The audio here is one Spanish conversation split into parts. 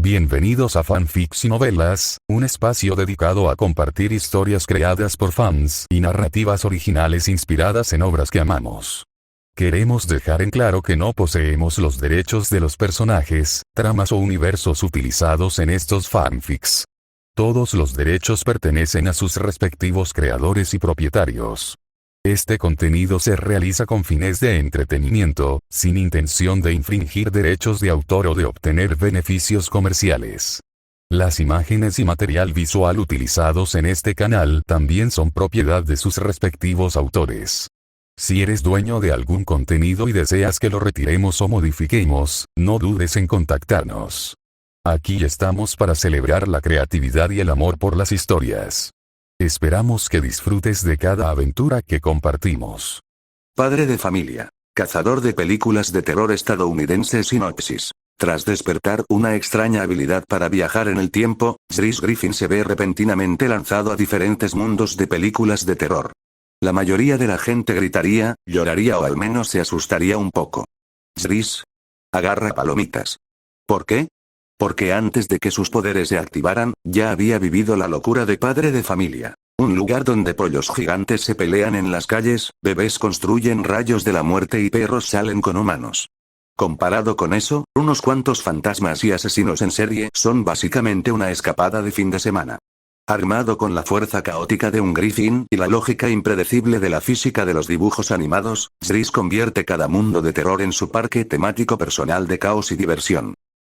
Bienvenidos a Fanfics y Novelas, un espacio dedicado a compartir historias creadas por fans y narrativas originales inspiradas en obras que amamos. Queremos dejar en claro que no poseemos los derechos de los personajes, tramas o universos utilizados en estos fanfics. Todos los derechos pertenecen a sus respectivos creadores y propietarios. Este contenido se realiza con fines de entretenimiento, sin intención de infringir derechos de autor o de obtener beneficios comerciales. Las imágenes y material visual utilizados en este canal también son propiedad de sus respectivos autores. Si eres dueño de algún contenido y deseas que lo retiremos o modifiquemos, no dudes en contactarnos. Aquí estamos para celebrar la creatividad y el amor por las historias. Esperamos que disfrutes de cada aventura que compartimos. Padre de familia. Cazador de películas de terror estadounidense. Sinopsis. Tras despertar una extraña habilidad para viajar en el tiempo, Chris Griffin se ve repentinamente lanzado a diferentes mundos de películas de terror. La mayoría de la gente gritaría, lloraría o al menos se asustaría un poco. Chris agarra palomitas. ¿Por qué? Porque antes de que sus poderes se activaran, ya había vivido la locura de Padre de familia. Un lugar donde pollos gigantes se pelean en las calles, bebés construyen rayos de la muerte y perros salen con humanos. Comparado con eso, unos cuantos fantasmas y asesinos en serie son básicamente una escapada de fin de semana. Armado con la fuerza caótica de un Griffin y la lógica impredecible de la física de los dibujos animados, Chris convierte cada mundo de terror en su parque temático personal de caos y diversión.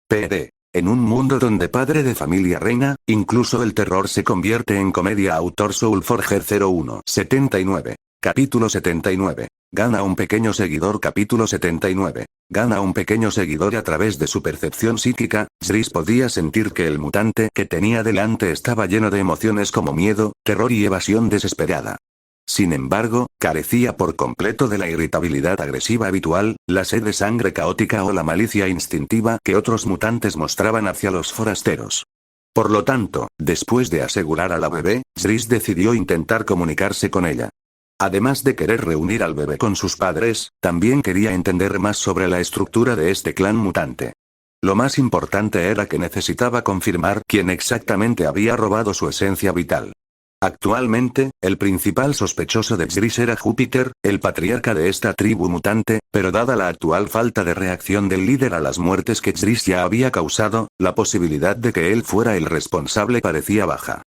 PD. En un mundo donde Padre de familia reina, incluso el terror se convierte en comedia. Autor Soulforger 0179. Capítulo 79. Gana un pequeño seguidor. Capítulo 79. Gana un pequeño seguidor. A través de su percepción psíquica, Chris podía sentir que el mutante que tenía delante estaba lleno de emociones como miedo, terror y evasión desesperada. Sin embargo, carecía por completo de la irritabilidad agresiva habitual, la sed de sangre caótica o la malicia instintiva que otros mutantes mostraban hacia los forasteros. Por lo tanto, después de asegurar a la bebé, Chris decidió intentar comunicarse con ella. Además de querer reunir al bebé con sus padres, también quería entender más sobre la estructura de este clan mutante. Lo más importante era que necesitaba confirmar quién exactamente había robado su esencia vital. Actualmente, el principal sospechoso de Chris era Júpiter, el patriarca de esta tribu mutante, pero dada la actual falta de reacción del líder a las muertes que Chris ya había causado, la posibilidad de que él fuera el responsable parecía baja.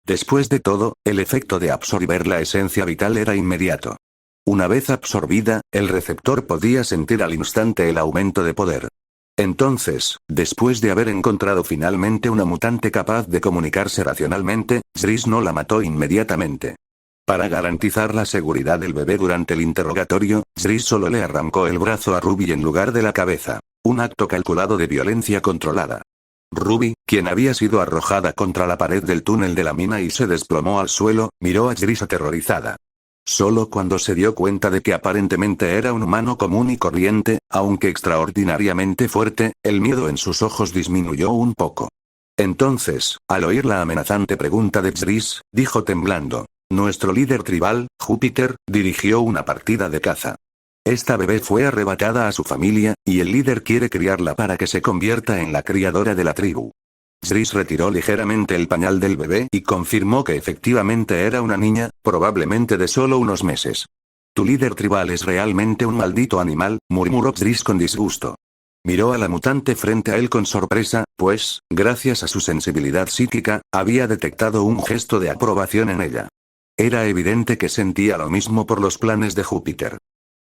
Después de todo, el efecto de absorber la esencia vital era inmediato. Una vez absorbida, el receptor podía sentir al instante el aumento de poder. Entonces, después de haber encontrado finalmente una mutante capaz de comunicarse racionalmente, Chris no la mató inmediatamente. Para garantizar la seguridad del bebé durante el interrogatorio, Chris solo le arrancó el brazo a Ruby en lugar de la cabeza. Un acto calculado de violencia controlada. Ruby, quien había sido arrojada contra la pared del túnel de la mina y se desplomó al suelo, miró a Chris aterrorizada. Solo cuando se dio cuenta de que aparentemente era un humano común y corriente, aunque extraordinariamente fuerte, el miedo en sus ojos disminuyó un poco. Entonces, al oír la amenazante pregunta de Chris, dijo temblando: nuestro líder tribal, Júpiter, dirigió una partida de caza. Esta bebé fue arrebatada a su familia, y el líder quiere criarla para que se convierta en la criadora de la tribu. Chris retiró ligeramente el pañal del bebé y confirmó que efectivamente era una niña, probablemente de solo unos meses. Tu líder tribal es realmente un maldito animal, murmuró Chris con disgusto. Miró a la mutante frente a él con sorpresa, pues, gracias a su sensibilidad psíquica, había detectado un gesto de aprobación en ella. Era evidente que sentía lo mismo por los planes de Júpiter.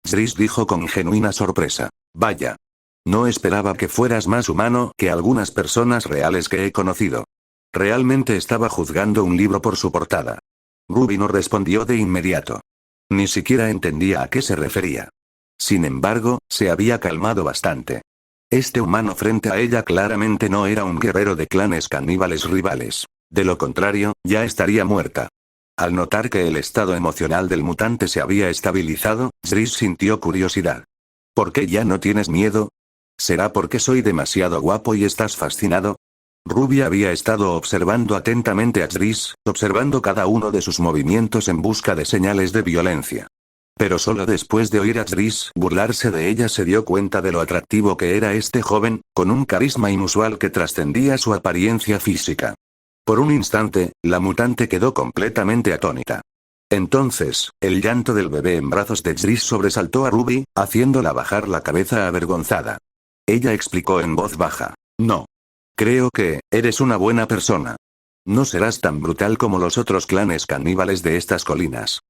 Chris dijo con genuina sorpresa: vaya. No esperaba que fueras más humano que algunas personas reales que he conocido. Realmente estaba juzgando un libro por su portada. Ruby no respondió de inmediato. Ni siquiera entendía a qué se refería. Sin embargo, se había calmado bastante. Este humano frente a ella claramente no era un guerrero de clanes caníbales rivales. De lo contrario, ya estaría muerta. Al notar que el estado emocional del mutante se había estabilizado, Chris sintió curiosidad. ¿Por qué ya no tienes miedo? ¿Será porque soy demasiado guapo y estás fascinado? Ruby había estado observando atentamente a Chris, observando cada uno de sus movimientos en busca de señales de violencia. Pero solo después de oír a Trish burlarse de ella se dio cuenta de lo atractivo que era este joven, con un carisma inusual que trascendía su apariencia física. Por un instante, la mutante quedó completamente atónita. Entonces, el llanto del bebé en brazos de Trish sobresaltó a Ruby, haciéndola bajar la cabeza avergonzada. Ella explicó en voz baja: no. Creo que, eres una buena persona. No serás tan brutal como los otros clanes caníbales de estas colinas.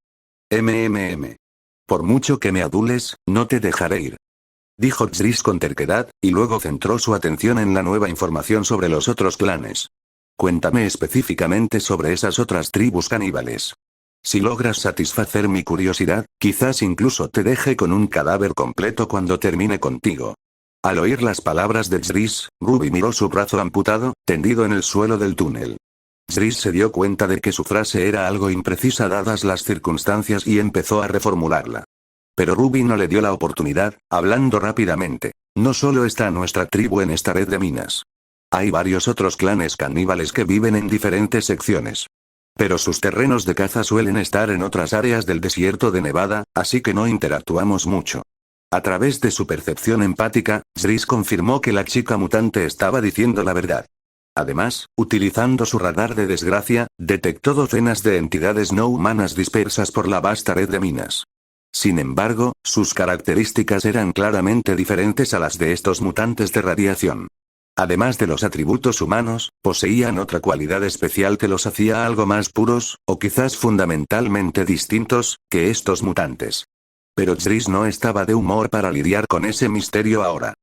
Por mucho que me adules, no te dejaré ir. Dijo Trish con terquedad, y luego centró su atención en la nueva información sobre los otros clanes. Cuéntame específicamente sobre esas otras tribus caníbales. Si logras satisfacer mi curiosidad, quizás incluso te deje con un cadáver completo cuando termine contigo. Al oír las palabras de Trish, Ruby miró su brazo amputado, tendido en el suelo del túnel. Trish se dio cuenta de que su frase era algo imprecisa dadas las circunstancias y empezó a reformularla. Pero Ruby no le dio la oportunidad, hablando rápidamente. No solo está nuestra tribu en esta red de minas. Hay varios otros clanes caníbales que viven en diferentes secciones. Pero sus terrenos de caza suelen estar en otras áreas del desierto de Nevada, así que no interactuamos mucho. A través de su percepción empática, Trish confirmó que la chica mutante estaba diciendo la verdad. Además, utilizando su radar de desgracia, detectó docenas de entidades no humanas dispersas por la vasta red de minas. Sin embargo, sus características eran claramente diferentes a las de estos mutantes de radiación. Además de los atributos humanos, poseían otra cualidad especial que los hacía algo más puros, o quizás fundamentalmente distintos, que estos mutantes. Pero Trish no estaba de humor para lidiar con ese misterio ahora.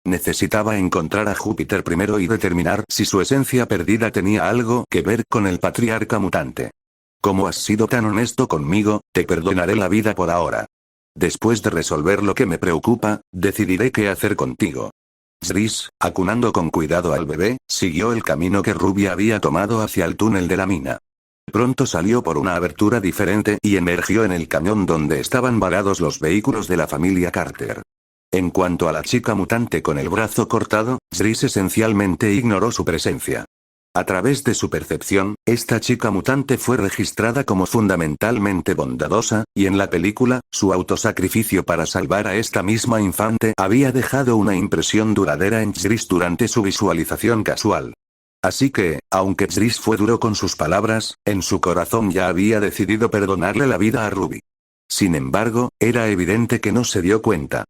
Necesitaba encontrar a Júpiter primero y determinar si su esencia perdida tenía algo que ver con el patriarca mutante. Como has sido tan honesto conmigo, te perdonaré la vida por ahora. Después de resolver lo que me preocupa, decidiré qué hacer contigo. Trish, acunando con cuidado al bebé, siguió el camino que Ruby había tomado hacia el túnel de la mina. Pronto salió por una abertura diferente y emergió en el cañón donde estaban varados los vehículos de la familia Carter. En cuanto a la chica mutante con el brazo cortado, Trish esencialmente ignoró su presencia. A través de su percepción, esta chica mutante fue registrada como fundamentalmente bondadosa, y en la película, su autosacrificio para salvar a esta misma infante había dejado una impresión duradera en Trish durante su visualización casual. Así que, aunque Trish fue duro con sus palabras, en su corazón ya había decidido perdonarle la vida a Ruby. Sin embargo, era evidente que no se dio cuenta.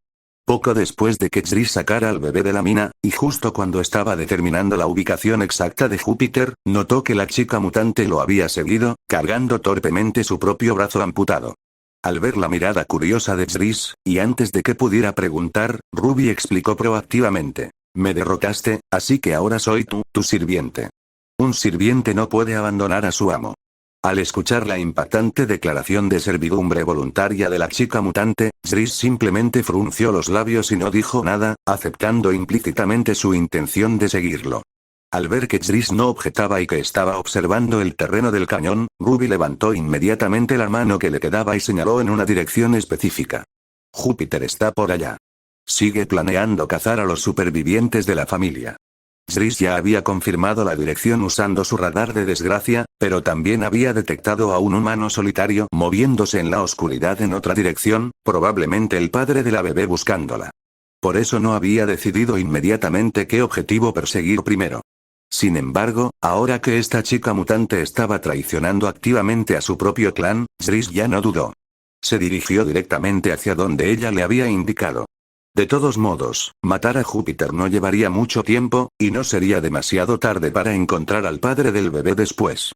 Poco después de que Trish sacara al bebé de la mina, y justo cuando estaba determinando la ubicación exacta de Júpiter, notó que la chica mutante lo había seguido, cargando torpemente su propio brazo amputado. Al ver la mirada curiosa de Trish, y antes de que pudiera preguntar, Ruby explicó proactivamente: me derrotaste, así que ahora soy tu sirviente. Un sirviente no puede abandonar a su amo. Al escuchar la impactante declaración de servidumbre voluntaria de la chica mutante, Trish simplemente frunció los labios y no dijo nada, aceptando implícitamente su intención de seguirlo. Al ver que Trish no objetaba y que estaba observando el terreno del cañón, Ruby levantó inmediatamente la mano que le quedaba y señaló en una dirección específica. Júpiter está por allá. Sigue planeando cazar a los supervivientes de la familia. Trish ya había confirmado la dirección usando su radar de desgracia, pero también había detectado a un humano solitario moviéndose en la oscuridad en otra dirección, probablemente el padre de la bebé buscándola. Por eso no había decidido inmediatamente qué objetivo perseguir primero. Sin embargo, ahora que esta chica mutante estaba traicionando activamente a su propio clan, Trish ya no dudó. Se dirigió directamente hacia donde ella le había indicado. De todos modos, matar a Júpiter no llevaría mucho tiempo, y no sería demasiado tarde para encontrar al padre del bebé después.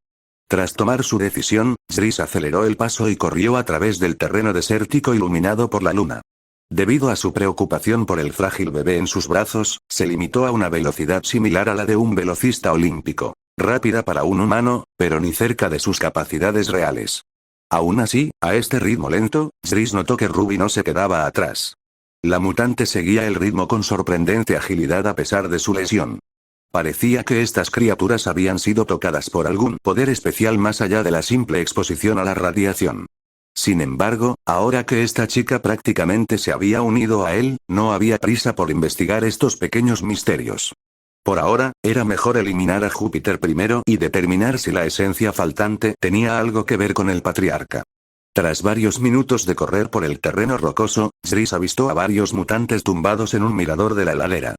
Tras tomar su decisión, Trish aceleró el paso y corrió a través del terreno desértico iluminado por la luna. Debido a su preocupación por el frágil bebé en sus brazos, se limitó a una velocidad similar a la de un velocista olímpico. Rápida para un humano, pero ni cerca de sus capacidades reales. Aún así, a este ritmo lento, Trish notó que Ruby no se quedaba atrás. La mutante seguía el ritmo con sorprendente agilidad a pesar de su lesión. Parecía que estas criaturas habían sido tocadas por algún poder especial más allá de la simple exposición a la radiación. Sin embargo, ahora que esta chica prácticamente se había unido a él, no había prisa por investigar estos pequeños misterios. Por ahora, era mejor eliminar a Júpiter primero y determinar si la esencia faltante tenía algo que ver con el patriarca. Tras varios minutos de correr por el terreno rocoso, Zris avistó a varios mutantes tumbados en un mirador de la ladera.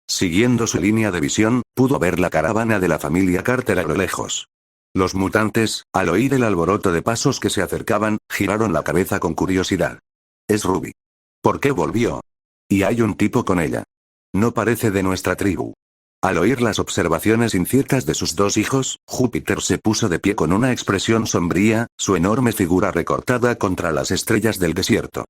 Siguiendo su línea de visión, pudo ver la caravana de la familia Carter a lo lejos. Los mutantes, al oír el alboroto de pasos que se acercaban, giraron la cabeza con curiosidad. Es Ruby. ¿Por qué volvió? Y hay un tipo con ella. No parece de nuestra tribu. Al oír las observaciones inciertas de sus dos hijos, Júpiter se puso de pie con una expresión sombría, su enorme figura recortada contra las estrellas del desierto.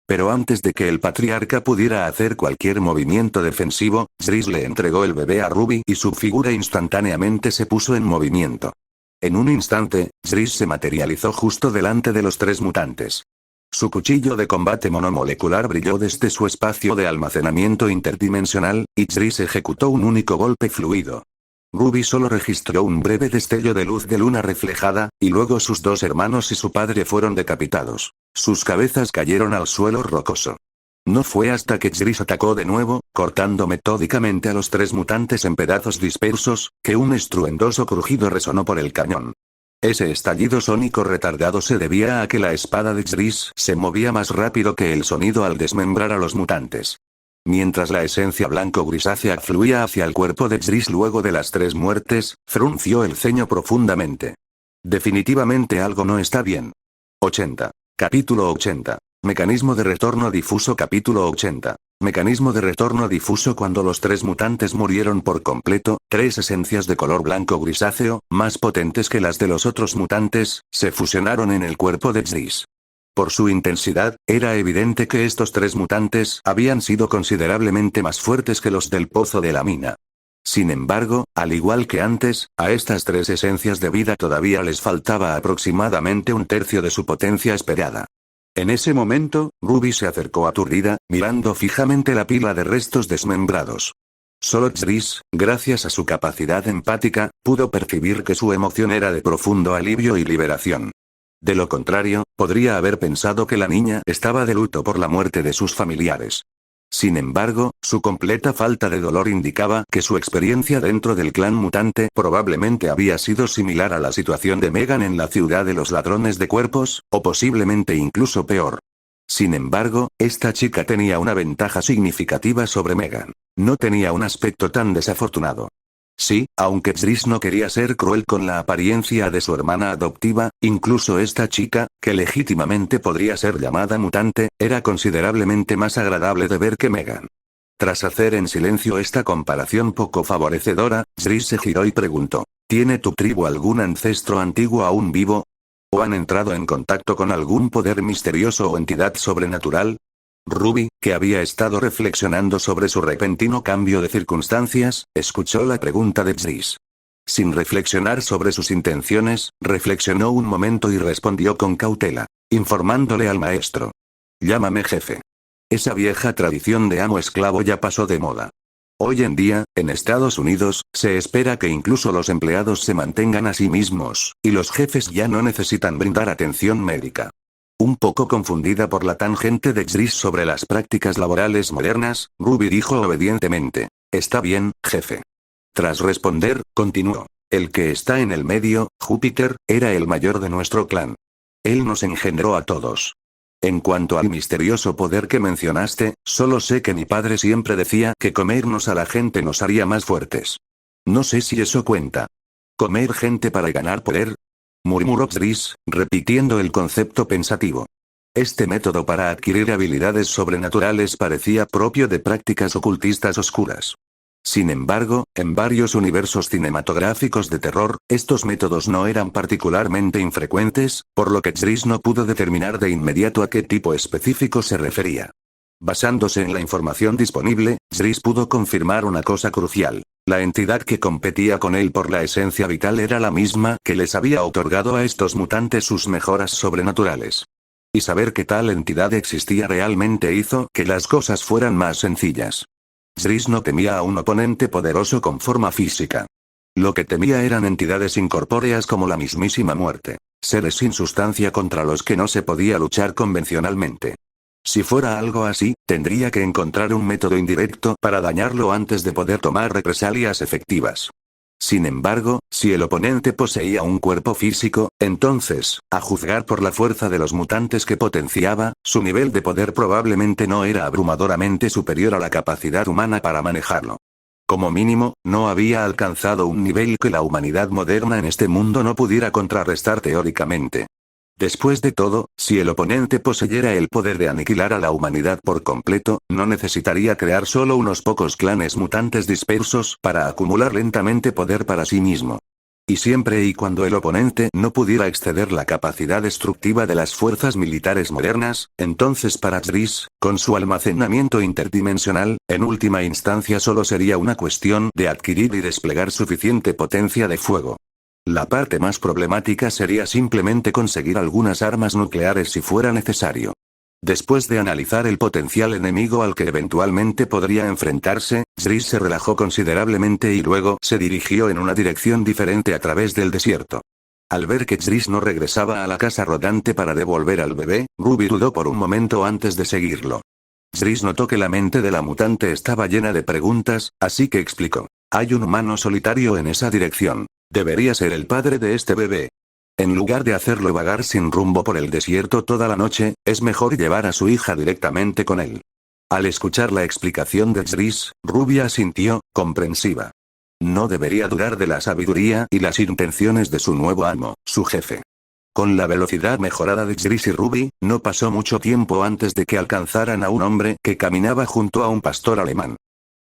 Pero antes de que el patriarca pudiera hacer cualquier movimiento defensivo, Zris le entregó el bebé a Ruby y su figura instantáneamente se puso en movimiento. En un instante, Zris se materializó justo delante de los tres mutantes. Su cuchillo de combate monomolecular brilló desde su espacio de almacenamiento interdimensional, y Zris ejecutó un único golpe fluido. Ruby solo registró un breve destello de luz de luna reflejada, y luego sus dos hermanos y su padre fueron decapitados. Sus cabezas cayeron al suelo rocoso. No fue hasta que Zris atacó de nuevo, cortando metódicamente a los tres mutantes en pedazos dispersos, que un estruendoso crujido resonó por el cañón. Ese estallido sónico retardado se debía a que la espada de Zris se movía más rápido que el sonido al desmembrar a los mutantes. Mientras la esencia blanco-grisácea fluía hacia el cuerpo de Zris luego de las tres muertes, frunció el ceño profundamente. Definitivamente algo no está bien. 80. Capítulo 80. Mecanismo de retorno difuso. Capítulo 80. Mecanismo de retorno difuso. Cuando los tres mutantes murieron por completo, tres esencias de color blanco grisáceo, más potentes que las de los otros mutantes, se fusionaron en el cuerpo de Zris. Por su intensidad, era evidente que estos tres mutantes habían sido considerablemente más fuertes que los del pozo de la mina. Sin embargo, al igual que antes, a estas tres esencias de vida todavía les faltaba aproximadamente un tercio de su potencia esperada. En ese momento, Ruby se acercó aturdida, mirando fijamente la pila de restos desmembrados. Solo Zris, gracias a su capacidad empática, pudo percibir que su emoción era de profundo alivio y liberación. De lo contrario, podría haber pensado que la niña estaba de luto por la muerte de sus familiares. Sin embargo, su completa falta de dolor indicaba que su experiencia dentro del clan mutante probablemente había sido similar a la situación de Megan en la ciudad de los ladrones de cuerpos, o posiblemente incluso peor. Sin embargo, esta chica tenía una ventaja significativa sobre Megan. No tenía un aspecto tan desafortunado. Sí, aunque Zris no quería ser cruel con la apariencia de su hermana adoptiva, incluso esta chica, que legítimamente podría ser llamada mutante, era considerablemente más agradable de ver que Megan. Tras hacer en silencio esta comparación poco favorecedora, Zris se giró y preguntó: ¿Tiene tu tribu algún ancestro antiguo aún vivo? ¿O han entrado en contacto con algún poder misterioso o entidad sobrenatural? Ruby, que había estado reflexionando sobre su repentino cambio de circunstancias, escuchó la pregunta de Zris. Sin reflexionar sobre sus intenciones, reflexionó un momento y respondió con cautela, informándole al maestro. Llámame jefe. Esa vieja tradición de amo-esclavo ya pasó de moda. Hoy en día, en Estados Unidos, se espera que incluso los empleados se mantengan a sí mismos, y los jefes ya no necesitan brindar atención médica. Un poco confundida por la tangente de Zris sobre las prácticas laborales modernas, Ruby dijo obedientemente: Está bien, jefe. Tras responder, continuó: El que está en el medio, Júpiter, era el mayor de nuestro clan. Él nos engendró a todos. En cuanto al misterioso poder que mencionaste, solo sé que mi padre siempre decía que comernos a la gente nos haría más fuertes. No sé si eso cuenta. ¿Comer gente para ganar poder? Murmuró Zris, repitiendo el concepto pensativo. Este método para adquirir habilidades sobrenaturales parecía propio de prácticas ocultistas oscuras. Sin embargo, en varios universos cinematográficos de terror, estos métodos no eran particularmente infrecuentes, por lo que Zris no pudo determinar de inmediato a qué tipo específico se refería. Basándose en la información disponible, Zris pudo confirmar una cosa crucial. La entidad que competía con él por la esencia vital era la misma que les había otorgado a estos mutantes sus mejoras sobrenaturales. Y saber que tal entidad existía realmente hizo que las cosas fueran más sencillas. Zris no temía a un oponente poderoso con forma física. Lo que temía eran entidades incorpóreas como la mismísima muerte, seres sin sustancia contra los que no se podía luchar convencionalmente. Si fuera algo así, tendría que encontrar un método indirecto para dañarlo antes de poder tomar represalias efectivas. Sin embargo, si el oponente poseía un cuerpo físico, entonces, a juzgar por la fuerza de los mutantes que potenciaba, su nivel de poder probablemente no era abrumadoramente superior a la capacidad humana para manejarlo. Como mínimo, no había alcanzado un nivel que la humanidad moderna en este mundo no pudiera contrarrestar teóricamente. Después de todo, si el oponente poseyera el poder de aniquilar a la humanidad por completo, no necesitaría crear solo unos pocos clanes mutantes dispersos para acumular lentamente poder para sí mismo. Y siempre y cuando el oponente no pudiera exceder la capacidad destructiva de las fuerzas militares modernas, entonces para Zris, con su almacenamiento interdimensional, en última instancia solo sería una cuestión de adquirir y desplegar suficiente potencia de fuego. La parte más problemática sería simplemente conseguir algunas armas nucleares si fuera necesario. Después de analizar el potencial enemigo al que eventualmente podría enfrentarse, Zris se relajó considerablemente y luego se dirigió en una dirección diferente a través del desierto. Al ver que Zris no regresaba a la casa rodante para devolver al bebé, Ruby dudó por un momento antes de seguirlo. Zris notó que la mente de la mutante estaba llena de preguntas, así que explicó: hay un humano solitario en esa dirección. Debería ser el padre de este bebé. En lugar de hacerlo vagar sin rumbo por el desierto toda la noche, es mejor llevar a su hija directamente con él. Al escuchar la explicación de Zris, Ruby asintió, comprensiva. No debería dudar de la sabiduría y las intenciones de su nuevo amo, su jefe. Con la velocidad mejorada de Zris y Ruby, no pasó mucho tiempo antes de que alcanzaran a un hombre que caminaba junto a un pastor alemán.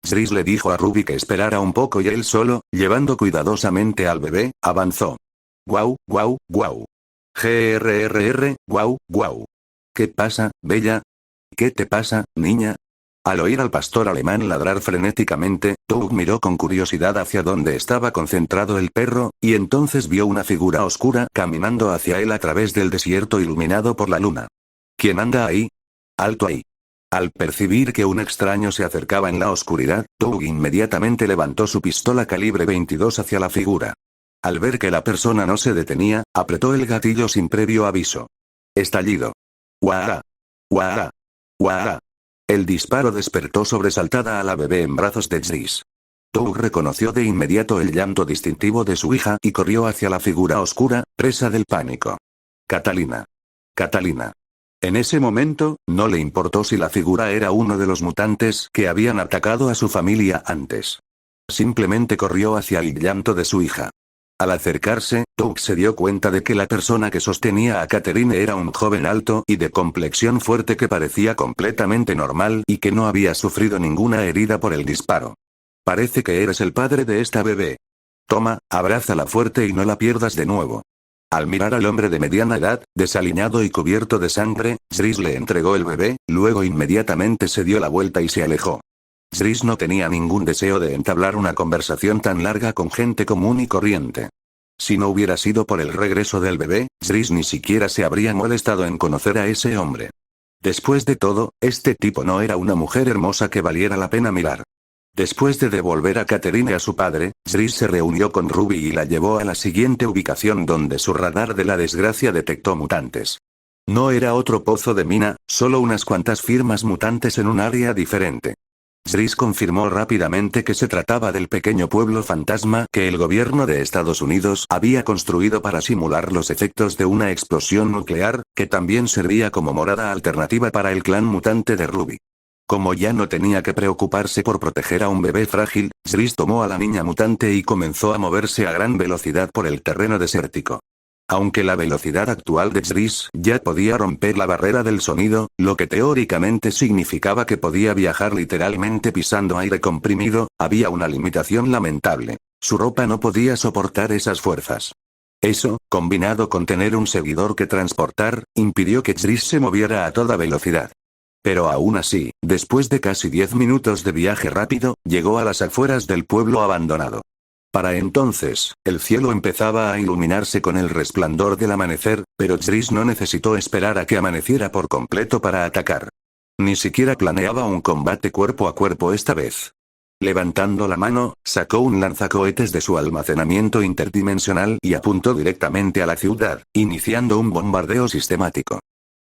Zris le dijo a Ruby que esperara un poco y él solo, llevando cuidadosamente al bebé, avanzó. Guau, guau, guau. GRRR, guau, guau. ¿Qué pasa, Bella? ¿Qué te pasa, niña? Al oír al pastor alemán ladrar frenéticamente, Toug miró con curiosidad hacia donde estaba concentrado el perro, y entonces vio una figura oscura caminando hacia él a través del desierto iluminado por la luna. ¿Quién anda ahí? Alto ahí. Al percibir que un extraño se acercaba en la oscuridad, Toug inmediatamente levantó su pistola calibre 22 hacia la figura. Al ver que la persona no se detenía, apretó el gatillo sin previo aviso. Estallido. ¡Guau! ¡Guau! ¡Guau! El disparo despertó sobresaltada a la bebé en brazos de Zris. Toug reconoció de inmediato el llanto distintivo de su hija y corrió hacia la figura oscura, presa del pánico. Catalina. Catalina. En ese momento, no le importó si la figura era uno de los mutantes que habían atacado a su familia antes. Simplemente corrió hacia el llanto de su hija. Al acercarse, Toug se dio cuenta de que la persona que sostenía a Catherine era un joven alto y de complexión fuerte que parecía completamente normal y que no había sufrido ninguna herida por el disparo. Parece que eres el padre de esta bebé. Toma, abrázala fuerte y no la pierdas de nuevo. Al mirar al hombre de mediana edad, desaliñado y cubierto de sangre, Zris le entregó el bebé, luego inmediatamente se dio la vuelta y se alejó. Zris no tenía ningún deseo de entablar una conversación tan larga con gente común y corriente. Si no hubiera sido por el regreso del bebé, Zris ni siquiera se habría molestado en conocer a ese hombre. Después de todo, este tipo no era una mujer hermosa que valiera la pena mirar. Después de devolver a Catherine a su padre, Zris se reunió con Ruby y la llevó a la siguiente ubicación donde su radar de la desgracia detectó mutantes. No era otro pozo de mina, solo unas cuantas firmas mutantes en un área diferente. Zris confirmó rápidamente que se trataba del pequeño pueblo fantasma que el gobierno de Estados Unidos había construido para simular los efectos de una explosión nuclear, que también servía como morada alternativa para el clan mutante de Ruby. Como ya no tenía que preocuparse por proteger a un bebé frágil, Zris tomó a la niña mutante y comenzó a moverse a gran velocidad por el terreno desértico. Aunque la velocidad actual de Zris ya podía romper la barrera del sonido, lo que teóricamente significaba que podía viajar literalmente pisando aire comprimido, había una limitación lamentable. Su ropa no podía soportar esas fuerzas. Eso, combinado con tener un seguidor que transportar, impidió que Zris se moviera a toda velocidad. Pero aún así, después de casi 10 minutos de viaje rápido, llegó a las afueras del pueblo abandonado. Para entonces, el cielo empezaba a iluminarse con el resplandor del amanecer, pero Zris no necesitó esperar a que amaneciera por completo para atacar. Ni siquiera planeaba un combate cuerpo a cuerpo esta vez. Levantando la mano, sacó un lanzacohetes de su almacenamiento interdimensional y apuntó directamente a la ciudad, iniciando un bombardeo sistemático.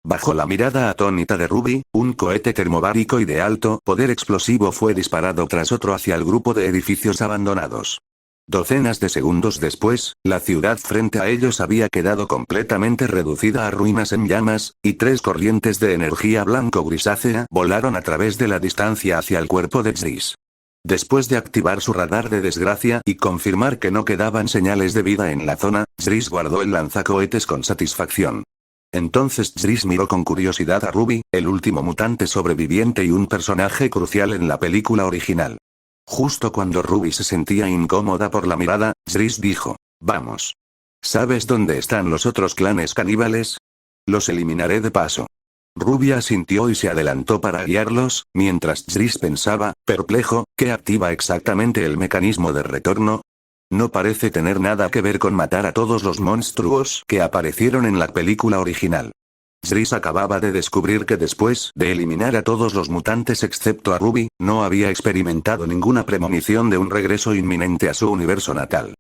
Bajo la mirada atónita de Ruby, un cohete termobárico y de alto poder explosivo fue disparado tras otro hacia el grupo de edificios abandonados. Docenas de segundos después, la ciudad frente a ellos había quedado completamente reducida a ruinas en llamas, y 3 corrientes de energía blanco-grisácea volaron a través de la distancia hacia el cuerpo de Jris. Después de activar su radar de desgracia y confirmar que no quedaban señales de vida en la zona, Jris guardó el lanzacohetes con satisfacción. Entonces Jris miró con curiosidad a Ruby, el último mutante sobreviviente y un personaje crucial en la película original. Justo cuando Ruby se sentía incómoda por la mirada, Jris dijo: «Vamos. ¿Sabes dónde están los otros clanes caníbales? Los eliminaré de paso». Ruby asintió y se adelantó para guiarlos, mientras Jris pensaba, perplejo, ¿qué activa exactamente el mecanismo de retorno? No parece tener nada que ver con matar a todos los monstruos que aparecieron en la película original. Jris acababa de descubrir que después de eliminar a todos los mutantes excepto a Ruby, no había experimentado ninguna premonición de un regreso inminente a su universo natal.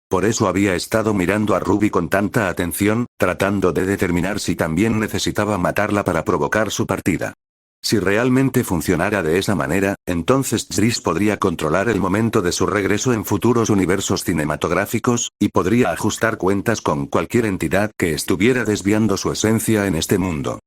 Por eso había estado mirando a Ruby con tanta atención, tratando de determinar si también necesitaba matarla para provocar su partida. Si realmente funcionara de esa manera, entonces Jris podría controlar el momento de su regreso en futuros universos cinematográficos, y podría ajustar cuentas con cualquier entidad que estuviera desviando su esencia en este mundo.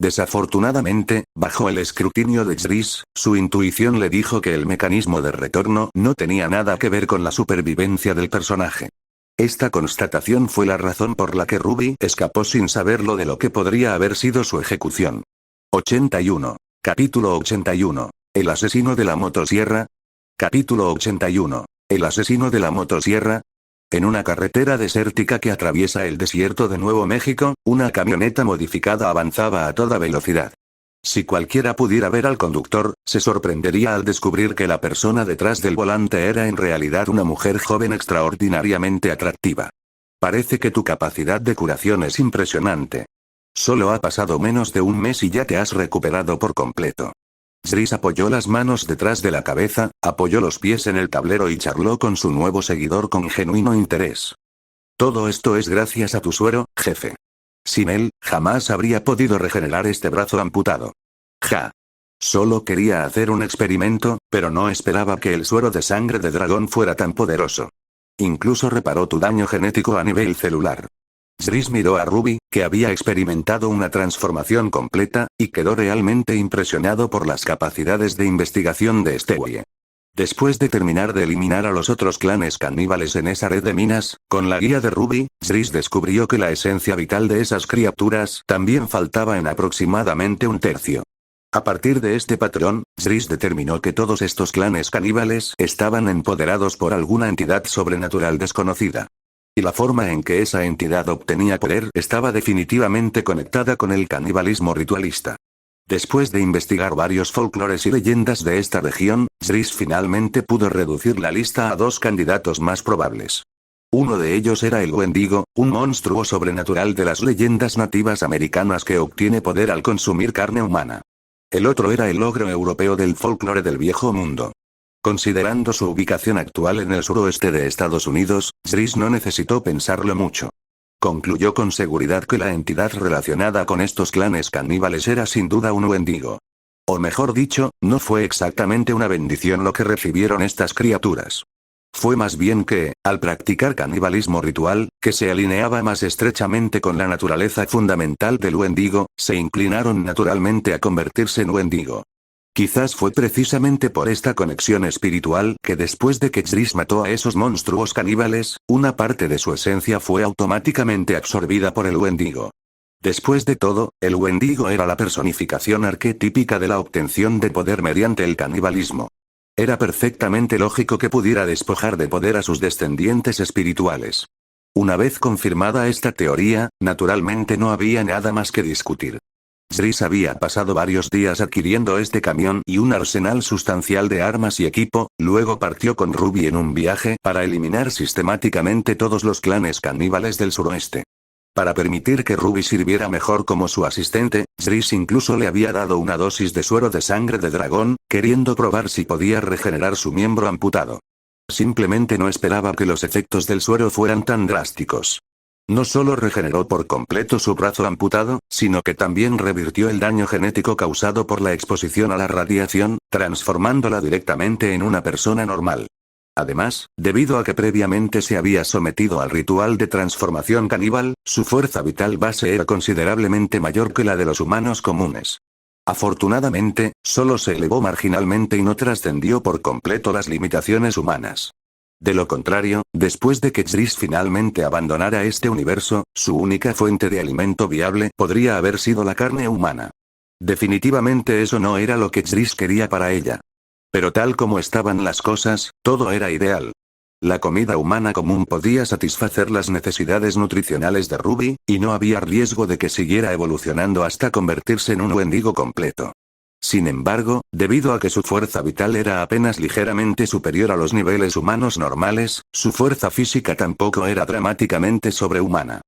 Desafortunadamente, bajo el escrutinio de Jris, su intuición le dijo que el mecanismo de retorno no tenía nada que ver con la supervivencia del personaje. Esta constatación fue la razón por la que Ruby escapó sin saberlo de lo que podría haber sido su ejecución. 81. Capítulo 81. El asesino de la motosierra. Capítulo 81. El asesino de la motosierra. En una carretera desértica que atraviesa el desierto de Nuevo México, una camioneta modificada avanzaba a toda velocidad. Si cualquiera pudiera ver al conductor, se sorprendería al descubrir que la persona detrás del volante era en realidad una mujer joven extraordinariamente atractiva. Parece que tu capacidad de curación es impresionante. Solo ha pasado menos de un mes y ya te has recuperado por completo. Jris apoyó las manos detrás de la cabeza, apoyó los pies en el tablero y charló con su nuevo seguidor con genuino interés. Todo esto es gracias a tu suero, jefe. Sin él, jamás habría podido regenerar este brazo amputado. Ja. Solo quería hacer un experimento, pero no esperaba que el suero de sangre de dragón fuera tan poderoso. Incluso reparó tu daño genético a nivel celular. Jris miró a Ruby, que había experimentado una transformación completa, y quedó realmente impresionado por las capacidades de investigación de Stewie. Después de terminar de eliminar a los otros clanes caníbales en esa red de minas, con la guía de Ruby, Jris descubrió que la esencia vital de esas criaturas también faltaba en aproximadamente un tercio. A partir de este patrón, Jris determinó que todos estos clanes caníbales estaban empoderados por alguna entidad sobrenatural desconocida. Y la forma en que esa entidad obtenía poder estaba definitivamente conectada con el canibalismo ritualista. Después de investigar varios folclores y leyendas de esta región, Jris finalmente pudo reducir la lista a 2 candidatos más probables. Uno de ellos era el Wendigo, un monstruo sobrenatural de las leyendas nativas americanas que obtiene poder al consumir carne humana. El otro era el ogro europeo del folclore del Viejo Mundo. Considerando su ubicación actual en el suroeste de Estados Unidos, Jris no necesitó pensarlo mucho. Concluyó con seguridad que la entidad relacionada con estos clanes caníbales era sin duda un Wendigo. O mejor dicho, no fue exactamente una bendición lo que recibieron estas criaturas. Fue más bien que, al practicar canibalismo ritual, que se alineaba más estrechamente con la naturaleza fundamental del Wendigo, se inclinaron naturalmente a convertirse en Wendigo. Quizás fue precisamente por esta conexión espiritual que después de que Jris mató a esos monstruos caníbales, una parte de su esencia fue automáticamente absorbida por el Wendigo. Después de todo, el Wendigo era la personificación arquetípica de la obtención de poder mediante el canibalismo. Era perfectamente lógico que pudiera despojar de poder a sus descendientes espirituales. Una vez confirmada esta teoría, naturalmente no había nada más que discutir. Jris había pasado varios días adquiriendo este camión y un arsenal sustancial de armas y equipo, luego partió con Ruby en un viaje para eliminar sistemáticamente todos los clanes caníbales del suroeste. Para permitir que Ruby sirviera mejor como su asistente, Jris incluso le había dado una dosis de suero de sangre de dragón, queriendo probar si podía regenerar su miembro amputado. Simplemente no esperaba que los efectos del suero fueran tan drásticos. No solo regeneró por completo su brazo amputado, sino que también revirtió el daño genético causado por la exposición a la radiación, transformándola directamente en una persona normal. Además, debido a que previamente se había sometido al ritual de transformación caníbal, su fuerza vital base era considerablemente mayor que la de los humanos comunes. Afortunadamente, solo se elevó marginalmente y no trascendió por completo las limitaciones humanas. De lo contrario, después de que Jris finalmente abandonara este universo, su única fuente de alimento viable podría haber sido la carne humana. Definitivamente eso no era lo que Jris quería para ella. Pero tal como estaban las cosas, todo era ideal. La comida humana común podía satisfacer las necesidades nutricionales de Ruby, y no había riesgo de que siguiera evolucionando hasta convertirse en un Wendigo completo. Sin embargo, debido a que su fuerza vital era apenas ligeramente superior a los niveles humanos normales, su fuerza física tampoco era dramáticamente sobrehumana.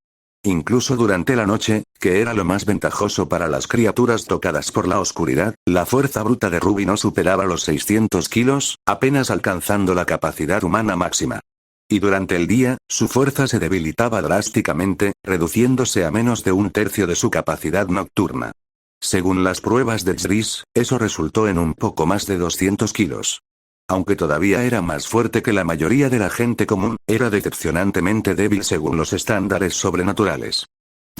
Incluso durante la noche, que era lo más ventajoso para las criaturas tocadas por la oscuridad, la fuerza bruta de Ruby no superaba los 600 kilos, apenas alcanzando la capacidad humana máxima. Y durante el día, su fuerza se debilitaba drásticamente, reduciéndose a menos de un tercio de su capacidad nocturna. Según las pruebas de Jris, eso resultó en un poco más de 200 kilos. Aunque todavía era más fuerte que la mayoría de la gente común, era decepcionantemente débil según los estándares sobrenaturales.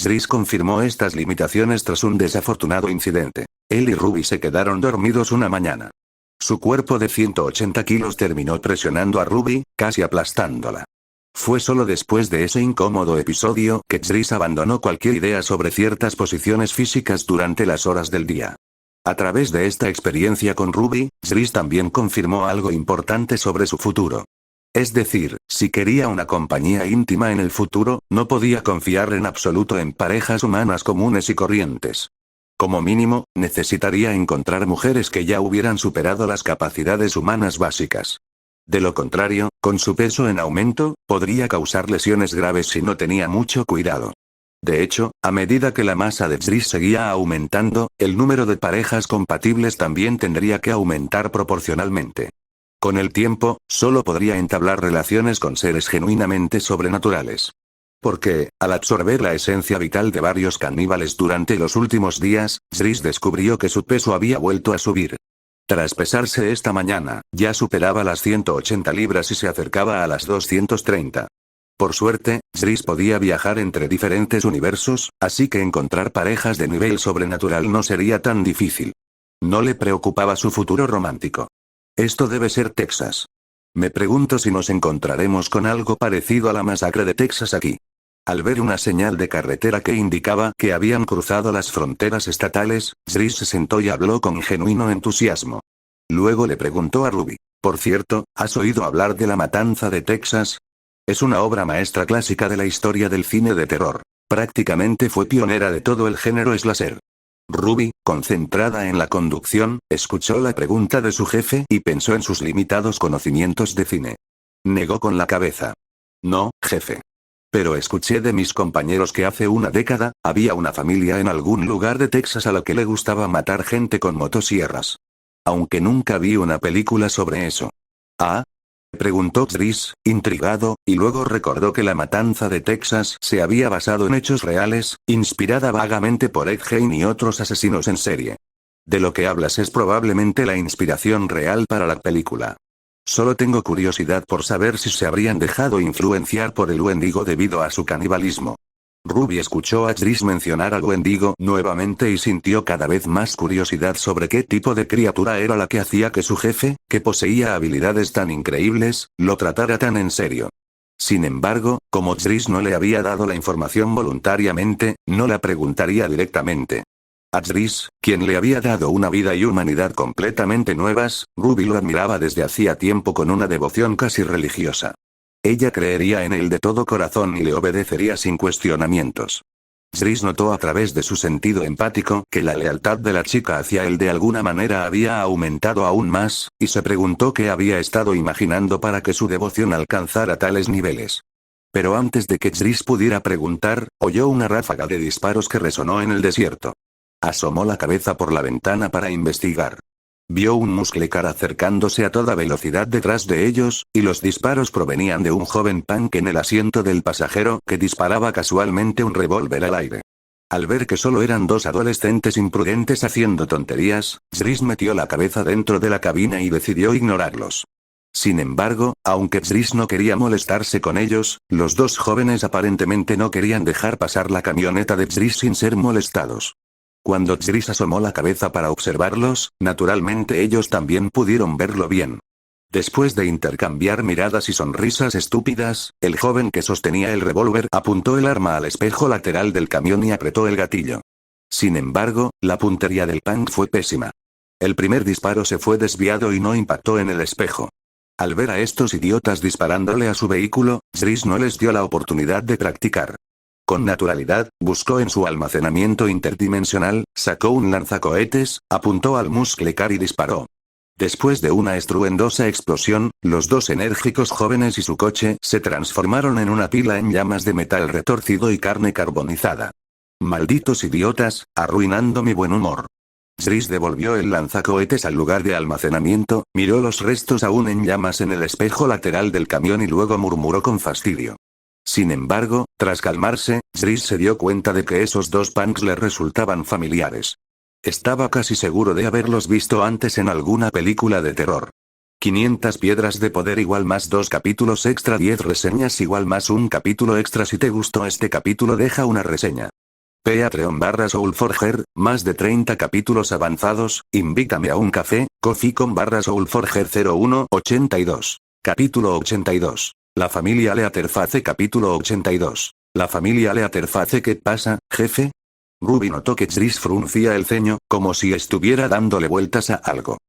Jris confirmó estas limitaciones tras un desafortunado incidente. Él y Ruby se quedaron dormidos una mañana. Su cuerpo de 180 kilos terminó presionando a Ruby, casi aplastándola. Fue solo después de ese incómodo episodio que Jris abandonó cualquier idea sobre ciertas posiciones físicas durante las horas del día. A través de esta experiencia con Ruby, Jris también confirmó algo importante sobre su futuro. Es decir, si quería una compañía íntima en el futuro, no podía confiar en absoluto en parejas humanas comunes y corrientes. Como mínimo, necesitaría encontrar mujeres que ya hubieran superado las capacidades humanas básicas. De lo contrario, con su peso en aumento, podría causar lesiones graves si no tenía mucho cuidado. De hecho, a medida que la masa de Jris seguía aumentando, el número de parejas compatibles también tendría que aumentar proporcionalmente. Con el tiempo, solo podría entablar relaciones con seres genuinamente sobrenaturales. Porque, al absorber la esencia vital de varios caníbales durante los últimos días, Jris descubrió que su peso había vuelto a subir. Tras pesarse esta mañana, ya superaba las 180 libras y se acercaba a las 230. Por suerte, Jris podía viajar entre diferentes universos, así que encontrar parejas de nivel sobrenatural no sería tan difícil. No le preocupaba su futuro romántico. Esto debe ser Texas. Me pregunto si nos encontraremos con algo parecido a la masacre de Texas aquí. Al ver una señal de carretera que indicaba que habían cruzado las fronteras estatales, Jris se sentó y habló con genuino entusiasmo. Luego le preguntó a Ruby: por cierto, ¿has oído hablar de La Matanza de Texas? Es una obra maestra clásica de la historia del cine de terror. Prácticamente fue pionera de todo el género slasher. Ruby, concentrada en la conducción, escuchó la pregunta de su jefe y pensó en sus limitados conocimientos de cine. Negó con la cabeza. No, jefe. Pero escuché de mis compañeros que hace una década, había una familia en algún lugar de Texas a la que le gustaba matar gente con motosierras. Aunque nunca vi una película sobre eso. ¿Ah? Preguntó Jris, intrigado, y luego recordó que La Matanza de Texas se había basado en hechos reales, inspirada vagamente por Ed Gein y otros asesinos en serie. De lo que hablas es probablemente la inspiración real para la película. Solo tengo curiosidad por saber si se habrían dejado influenciar por el Wendigo debido a su canibalismo. Ruby escuchó a Jris mencionar al Wendigo nuevamente y sintió cada vez más curiosidad sobre qué tipo de criatura era la que hacía que su jefe, que poseía habilidades tan increíbles, lo tratara tan en serio. Sin embargo, como Jris no le había dado la información voluntariamente, no la preguntaría directamente. A Jris, quien le había dado una vida y humanidad completamente nuevas, Ruby lo admiraba desde hacía tiempo con una devoción casi religiosa. Ella creería en él de todo corazón y le obedecería sin cuestionamientos. Jris notó a través de su sentido empático que la lealtad de la chica hacia él de alguna manera había aumentado aún más, y se preguntó qué había estado imaginando para que su devoción alcanzara tales niveles. Pero antes de que Jris pudiera preguntar, oyó una ráfaga de disparos que resonó en el desierto. Asomó la cabeza por la ventana para investigar. Vio un Musklecar acercándose a toda velocidad detrás de ellos, y los disparos provenían de un joven punk en el asiento del pasajero que disparaba casualmente un revólver al aire. Al ver que solo eran dos adolescentes imprudentes haciendo tonterías, Jris metió la cabeza dentro de la cabina y decidió ignorarlos. Sin embargo, aunque Zris no quería molestarse con ellos, los dos jóvenes aparentemente no querían dejar pasar la camioneta de Zris sin ser molestados. Cuando Zris asomó la cabeza para observarlos, naturalmente ellos también pudieron verlo bien. Después de intercambiar miradas y sonrisas estúpidas, el joven que sostenía el revólver apuntó el arma al espejo lateral del camión y apretó el gatillo. Sin embargo, la puntería del punk fue pésima. El primer disparo se fue desviado y no impactó en el espejo. Al ver a estos idiotas disparándole a su vehículo, Zris no les dio la oportunidad de practicar. Con naturalidad, buscó en su almacenamiento interdimensional, sacó un lanzacohetes, apuntó al muscle car y disparó. Después de una estruendosa explosión, los dos enérgicos jóvenes y su coche se transformaron en una pila en llamas de metal retorcido y carne carbonizada. Malditos idiotas, arruinando mi buen humor. Zris devolvió el lanzacohetes al lugar de almacenamiento, miró los restos aún en llamas en el espejo lateral del camión y luego murmuró con fastidio. Sin embargo, tras calmarse, Zris se dio cuenta de que esos dos punks le resultaban familiares. Estaba casi seguro de haberlos visto antes en alguna película de terror. 500 piedras de poder igual más 2 capítulos extra, 10 reseñas igual más un capítulo extra. Si te gustó este capítulo, deja una reseña. Patreon/Soulforger, más de 30 capítulos avanzados, invítame a un café, Ko-fi.com/Soulforger 0182. Capítulo 82. La familia Leatherface. Capítulo 82. La familia Leatherface. ¿Qué pasa, jefe? Ruby notó que Zris fruncía el ceño, como si estuviera dándole vueltas a algo.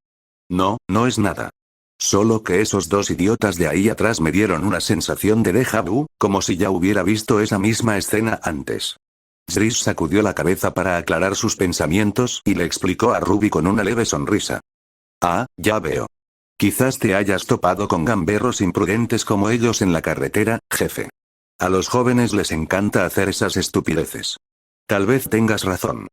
No, no es nada. Solo que esos dos idiotas de ahí atrás me dieron una sensación de déjà vu, como si ya hubiera visto esa misma escena antes. Zris sacudió la cabeza para aclarar sus pensamientos y le explicó a Ruby con una leve sonrisa. Ah, ya veo. Quizás te hayas topado con gamberros imprudentes como ellos en la carretera, jefe. A los jóvenes les encanta hacer esas estupideces. Tal vez tengas razón.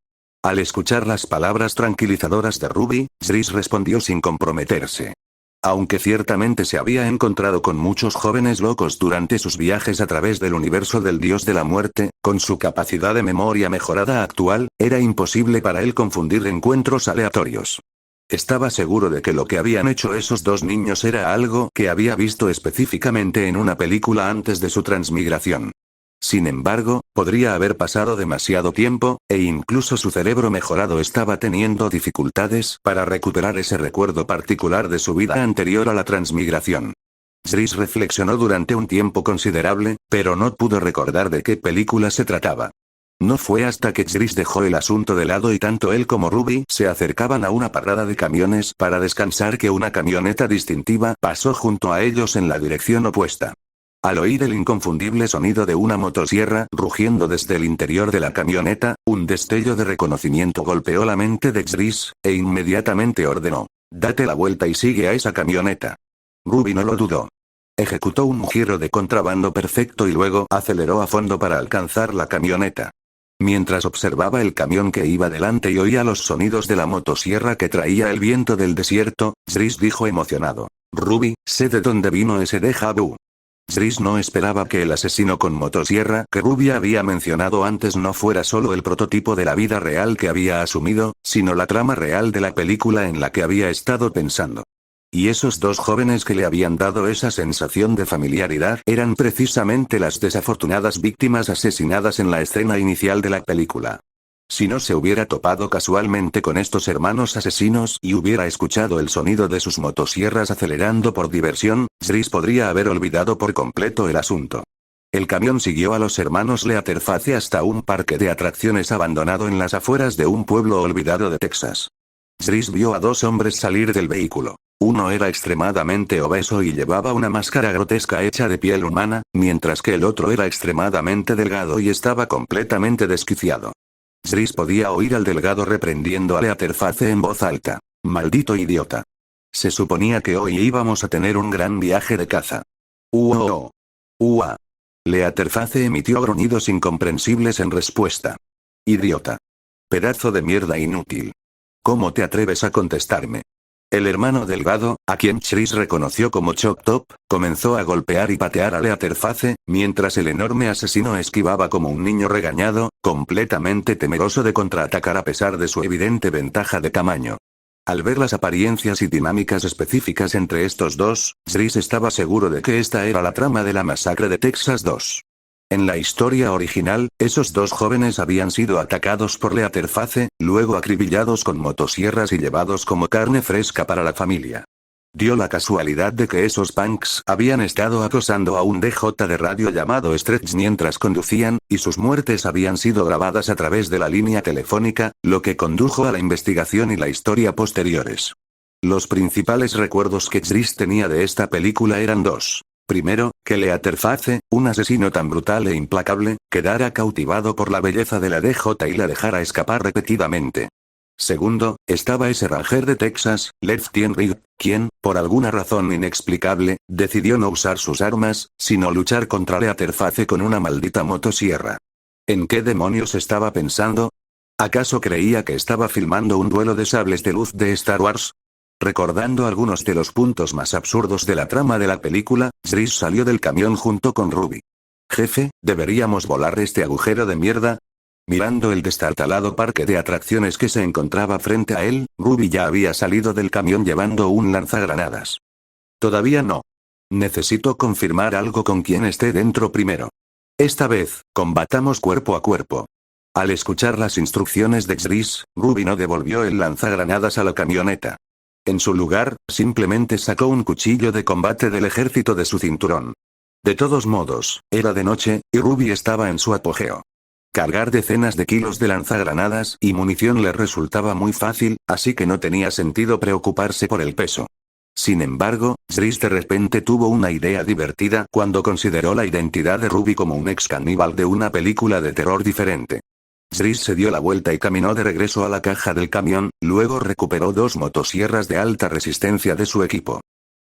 Al escuchar las palabras tranquilizadoras de Ruby, Zris respondió sin comprometerse. Aunque ciertamente se había encontrado con muchos jóvenes locos durante sus viajes a través del universo del dios de la muerte, con su capacidad de memoria mejorada actual, era imposible para él confundir encuentros aleatorios. Estaba seguro de que lo que habían hecho esos dos niños era algo que había visto específicamente en una película antes de su transmigración. Sin embargo, podría haber pasado demasiado tiempo, e incluso su cerebro mejorado estaba teniendo dificultades para recuperar ese recuerdo particular de su vida anterior a la transmigración. Zris reflexionó durante un tiempo considerable, pero no pudo recordar de qué película se trataba. No fue hasta que Zris dejó el asunto de lado y tanto él como Ruby se acercaban a una parada de camiones para descansar que una camioneta distintiva pasó junto a ellos en la dirección opuesta. Al oír el inconfundible sonido de una motosierra rugiendo desde el interior de la camioneta, un destello de reconocimiento golpeó la mente de Zris, e inmediatamente ordenó: «Date la vuelta y sigue a esa camioneta». Ruby no lo dudó. Ejecutó un giro de contrabando perfecto y luego aceleró a fondo para alcanzar la camioneta. Mientras observaba el camión que iba delante y oía los sonidos de la motosierra que traía el viento del desierto, Zris dijo emocionado: «Ruby, sé de dónde vino ese déjà vu». Zris no esperaba que el asesino con motosierra que Ruby había mencionado antes no fuera solo el prototipo de la vida real que había asumido, sino la trama real de la película en la que había estado pensando. Y esos dos jóvenes que le habían dado esa sensación de familiaridad eran precisamente las desafortunadas víctimas asesinadas en la escena inicial de la película. Si no se hubiera topado casualmente con estos hermanos asesinos y hubiera escuchado el sonido de sus motosierras acelerando por diversión, Zris podría haber olvidado por completo el asunto. El camión siguió a los hermanos Leatherface hasta un parque de atracciones abandonado en las afueras de un pueblo olvidado de Texas. Zris vio a dos hombres salir del vehículo. Uno era extremadamente obeso y llevaba una máscara grotesca hecha de piel humana, mientras que el otro era extremadamente delgado y estaba completamente desquiciado. Zris podía oír al delgado reprendiendo a Leatherface en voz alta: «Maldito idiota. Se suponía que hoy íbamos a tener un gran viaje de caza». «¡Uah! ¡Uah!». Leatherface emitió gruñidos incomprensibles en respuesta. «Idiota. Pedazo de mierda inútil. ¿Cómo te atreves a contestarme?». El hermano delgado, a quien Zris reconoció como Choc Top, comenzó a golpear y patear a Leatherface, mientras el enorme asesino esquivaba como un niño regañado, completamente temeroso de contraatacar a pesar de su evidente ventaja de tamaño. Al ver las apariencias y dinámicas específicas entre estos dos, Zris estaba seguro de que esta era la trama de la masacre de Texas 2. En la historia original, esos dos jóvenes habían sido atacados por Leatherface, luego acribillados con motosierras y llevados como carne fresca para la familia. Dio la casualidad de que esos punks habían estado acosando a un DJ de radio llamado Stretch mientras conducían, y sus muertes habían sido grabadas a través de la línea telefónica, lo que condujo a la investigación y la historia posteriores. Los principales recuerdos que Zris tenía de esta película eran dos. Primero, que Leatherface, un asesino tan brutal e implacable, quedara cautivado por la belleza de la DJ y la dejara escapar repetidamente. Segundo, estaba ese ranger de Texas, Lefty Reed, quien, por alguna razón inexplicable, decidió no usar sus armas, sino luchar contra Leatherface con una maldita motosierra. ¿En qué demonios estaba pensando? ¿Acaso creía que estaba filmando un duelo de sables de luz de Star Wars? Recordando algunos de los puntos más absurdos de la trama de la película, Zris salió del camión junto con Ruby. «Jefe, ¿deberíamos volar este agujero de mierda?» Mirando el destartalado parque de atracciones que se encontraba frente a él, Ruby ya había salido del camión llevando un lanzagranadas. «Todavía no. Necesito confirmar algo con quien esté dentro primero. Esta vez, combatamos cuerpo a cuerpo». Al escuchar las instrucciones de Zris, Ruby no devolvió el lanzagranadas a la camioneta. En su lugar, simplemente sacó un cuchillo de combate del ejército de su cinturón. De todos modos, era de noche, y Ruby estaba en su apogeo. Cargar decenas de kilos de lanzagranadas y munición le resultaba muy fácil, así que no tenía sentido preocuparse por el peso. Sin embargo, Zris de repente tuvo una idea divertida cuando consideró la identidad de Ruby como un ex caníbal de una película de terror diferente. Zris se dio la vuelta y caminó de regreso a la caja del camión, luego recuperó dos motosierras de alta resistencia de su equipo.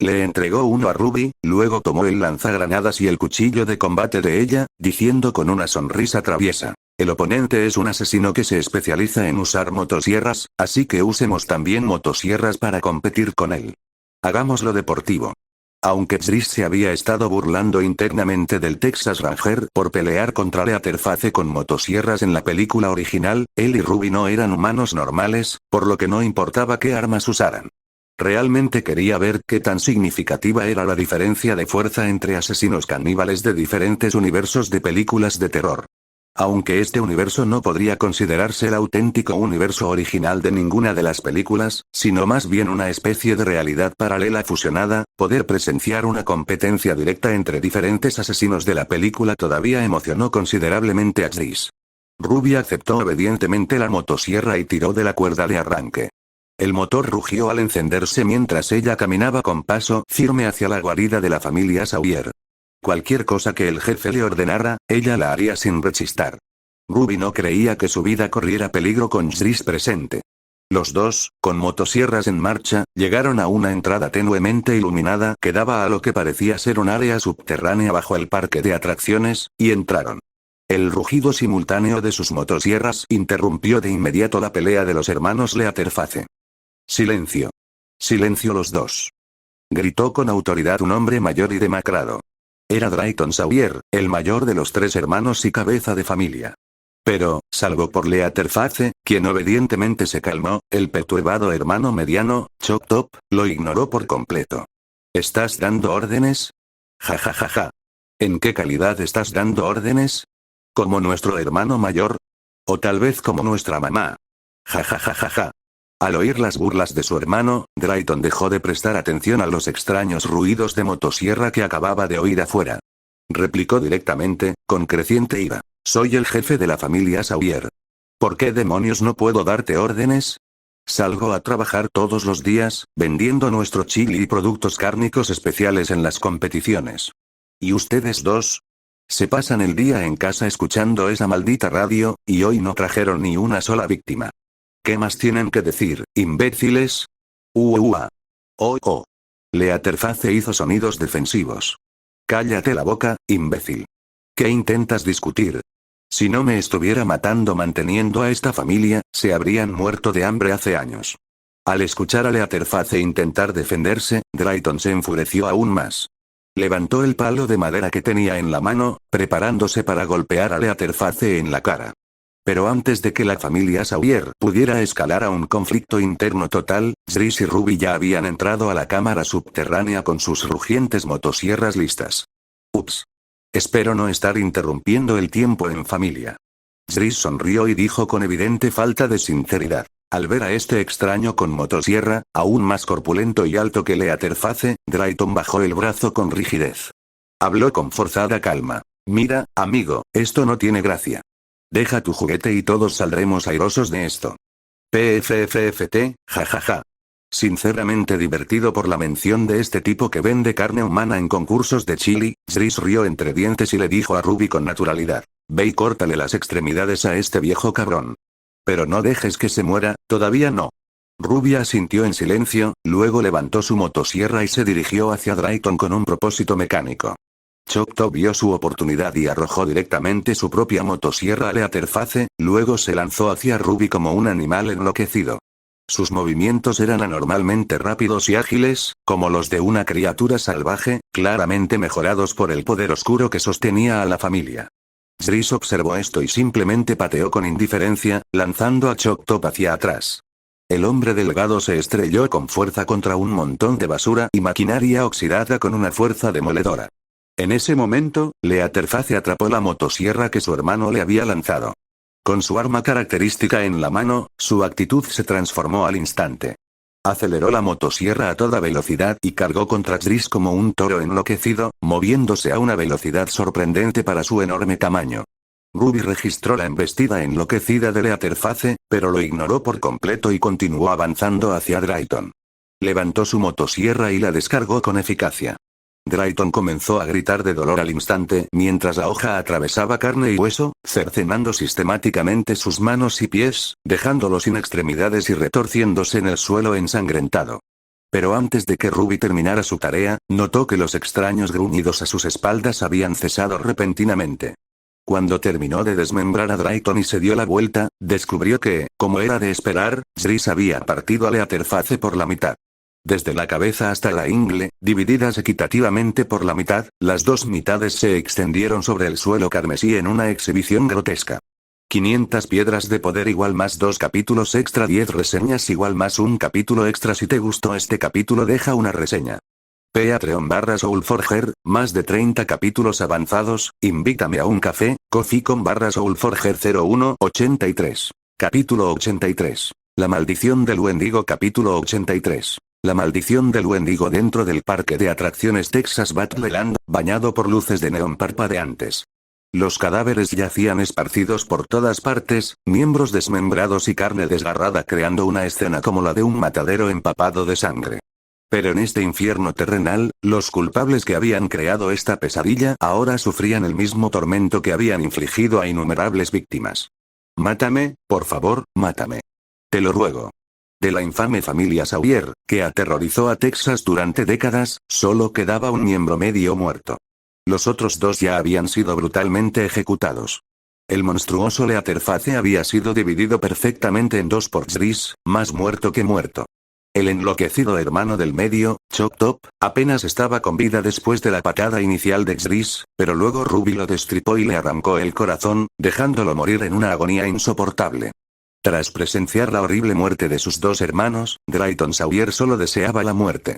Le entregó uno a Ruby, luego tomó el lanzagranadas y el cuchillo de combate de ella, diciendo con una sonrisa traviesa: «El oponente es un asesino que se especializa en usar motosierras, así que usemos también motosierras para competir con él. Hagámoslo deportivo». Aunque Zris se había estado burlando internamente del Texas Ranger por pelear contra Leatherface con motosierras en la película original, él y Ruby no eran humanos normales, por lo que no importaba qué armas usaran. Realmente quería ver qué tan significativa era la diferencia de fuerza entre asesinos caníbales de diferentes universos de películas de terror. Aunque este universo no podría considerarse el auténtico universo original de ninguna de las películas, sino más bien una especie de realidad paralela fusionada, poder presenciar una competencia directa entre diferentes asesinos de la película todavía emocionó considerablemente a Zris. Ruby aceptó obedientemente la motosierra y tiró de la cuerda de arranque. El motor rugió al encenderse mientras ella caminaba con paso firme hacia la guarida de la familia Sawyer. Cualquier cosa que el jefe le ordenara, ella la haría sin rechistar. Ruby no creía que su vida corriera peligro con Zris presente. Los dos, con motosierras en marcha, llegaron a una entrada tenuemente iluminada que daba a lo que parecía ser un área subterránea bajo el parque de atracciones, y entraron. El rugido simultáneo de sus motosierras interrumpió de inmediato la pelea de los hermanos Leatherface. «Silencio. Silencio los dos», gritó con autoridad un hombre mayor y demacrado. Era Drayton Sawyer, el mayor de los tres hermanos y cabeza de familia. Pero, salvo por Leatherface, quien obedientemente se calmó, el perturbado hermano mediano, Chop Top, lo ignoró por completo. «¿Estás dando órdenes? Ja ja ja ja. ¿En qué calidad estás dando órdenes? ¿Como nuestro hermano mayor? ¿O tal vez como nuestra mamá? Ja ja ja ja ja». Al oír las burlas de su hermano, Drayton dejó de prestar atención a los extraños ruidos de motosierra que acababa de oír afuera. Replicó directamente, con creciente ira: «Soy el jefe de la familia Sawyer. ¿Por qué demonios no puedo darte órdenes? Salgo a trabajar todos los días, vendiendo nuestro chili y productos cárnicos especiales en las competiciones. ¿Y ustedes dos? Se pasan el día en casa escuchando esa maldita radio, y hoy no trajeron ni una sola víctima. ¿Qué más tienen que decir, imbéciles? ¡Ua! ¡Oh, oh! Leatherface hizo sonidos defensivos. «Cállate la boca, imbécil. ¿Qué intentas discutir? Si no me estuviera matando manteniendo a esta familia, se habrían muerto de hambre hace años». Al escuchar a Leatherface intentar defenderse, Drayton se enfureció aún más. Levantó el palo de madera que tenía en la mano, preparándose para golpear a Leatherface en la cara. Pero antes de que la familia Sawyer pudiera escalar a un conflicto interno total, Zris y Ruby ya habían entrado a la cámara subterránea con sus rugientes motosierras listas. Ups. Espero no estar interrumpiendo el tiempo en familia. Zris sonrió y dijo con evidente falta de sinceridad. Al ver a este extraño con motosierra, aún más corpulento y alto que Leatherface, Drayton bajó el brazo con rigidez. Habló con forzada calma. Mira, amigo, esto no tiene gracia. Deja tu juguete y todos saldremos airosos de esto. PFFFT, jajaja. Sinceramente divertido por la mención de este tipo que vende carne humana en concursos de chili, Zris rió entre dientes y le dijo a Ruby con naturalidad. Ve y córtale las extremidades a este viejo cabrón. Pero no dejes que se muera, todavía no. Ruby asintió en silencio, luego levantó su motosierra y se dirigió hacia Drayton con un propósito mecánico. Choctaw vio su oportunidad y arrojó directamente su propia motosierra a Leatherface, luego se lanzó hacia Ruby como un animal enloquecido. Sus movimientos eran anormalmente rápidos y ágiles, como los de una criatura salvaje, claramente mejorados por el poder oscuro que sostenía a la familia. Zris observó esto y simplemente pateó con indiferencia, lanzando a Choctaw hacia atrás. El hombre delgado se estrelló con fuerza contra un montón de basura y maquinaria oxidada con una fuerza demoledora. En ese momento, Leatherface atrapó la motosierra que su hermano le había lanzado. Con su arma característica en la mano, su actitud se transformó al instante. Aceleró la motosierra a toda velocidad y cargó contra Zris como un toro enloquecido, moviéndose a una velocidad sorprendente para su enorme tamaño. Ruby registró la embestida enloquecida de Leatherface, pero lo ignoró por completo y continuó avanzando hacia Drayton. Levantó su motosierra y la descargó con eficacia. Drayton comenzó a gritar de dolor al instante mientras la hoja atravesaba carne y hueso, cercenando sistemáticamente sus manos y pies, dejándolo sin extremidades y retorciéndose en el suelo ensangrentado. Pero antes de que Ruby terminara su tarea, notó que los extraños gruñidos a sus espaldas habían cesado repentinamente. Cuando terminó de desmembrar a Drayton y se dio la vuelta, descubrió que, como era de esperar, Zris había partido a Leatherface por la mitad. Desde la cabeza hasta la ingle, divididas equitativamente por la mitad, las dos mitades se extendieron sobre el suelo carmesí en una exhibición grotesca. 500 piedras de poder igual más 2 capítulos extra 10 reseñas igual más un capítulo extra. Si te gustó este capítulo deja una reseña. Patreon/Soulforger, más de 30 capítulos avanzados, invítame a un café, Ko-fi.com/Soulforger 0183. Capítulo 83. La maldición del Wendigo. Capítulo 83. La maldición del Wendigo dentro del parque de atracciones Texas Battleland, bañado por luces de neón parpadeantes. Los cadáveres yacían esparcidos por todas partes, miembros desmembrados y carne desgarrada creando una escena como la de un matadero empapado de sangre. Pero en este infierno terrenal, los culpables que habían creado esta pesadilla ahora sufrían el mismo tormento que habían infligido a innumerables víctimas. Mátame, por favor, mátame. Te lo ruego. De la infame familia Sawyer, que aterrorizó a Texas durante décadas, solo quedaba un miembro medio muerto. Los otros dos ya habían sido brutalmente ejecutados. El monstruoso Leatherface había sido dividido perfectamente en dos por Zris, más muerto que muerto. El enloquecido hermano del medio, Choctaw, apenas estaba con vida después de la patada inicial de Zris, pero luego Ruby lo destripó y le arrancó el corazón, dejándolo morir en una agonía insoportable. Tras presenciar la horrible muerte de sus dos hermanos, Drayton Sawyer solo deseaba la muerte.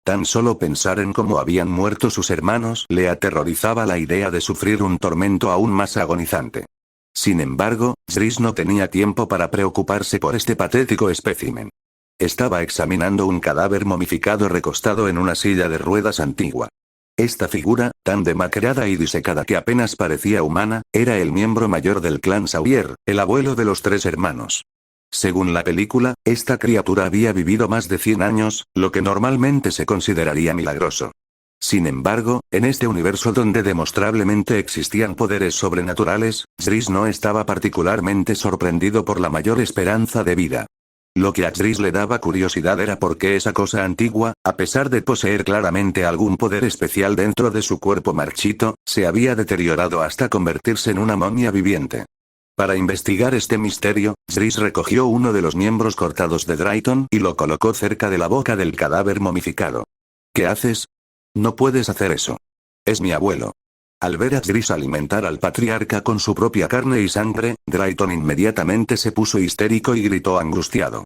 Tan solo pensar en cómo habían muerto sus hermanos le aterrorizaba la idea de sufrir un tormento aún más agonizante. Sin embargo, Zris no tenía tiempo para preocuparse por este patético espécimen. Estaba examinando un cadáver momificado recostado en una silla de ruedas antigua. Esta figura, tan demacrada y disecada que apenas parecía humana, era el miembro mayor del clan Sawyer, el abuelo de los tres hermanos. Según la película, esta criatura había vivido más de 100 años, lo que normalmente se consideraría milagroso. Sin embargo, en este universo donde demostrablemente existían poderes sobrenaturales, Zris no estaba particularmente sorprendido por la mayor esperanza de vida. Lo que a Zris le daba curiosidad era por qué esa cosa antigua, a pesar de poseer claramente algún poder especial dentro de su cuerpo marchito, se había deteriorado hasta convertirse en una momia viviente. Para investigar este misterio, Zris recogió uno de los miembros cortados de Drayton y lo colocó cerca de la boca del cadáver momificado. ¿Qué haces? No puedes hacer eso. Es mi abuelo. Al ver a Jris alimentar al patriarca con su propia carne y sangre, Drayton inmediatamente se puso histérico y gritó angustiado.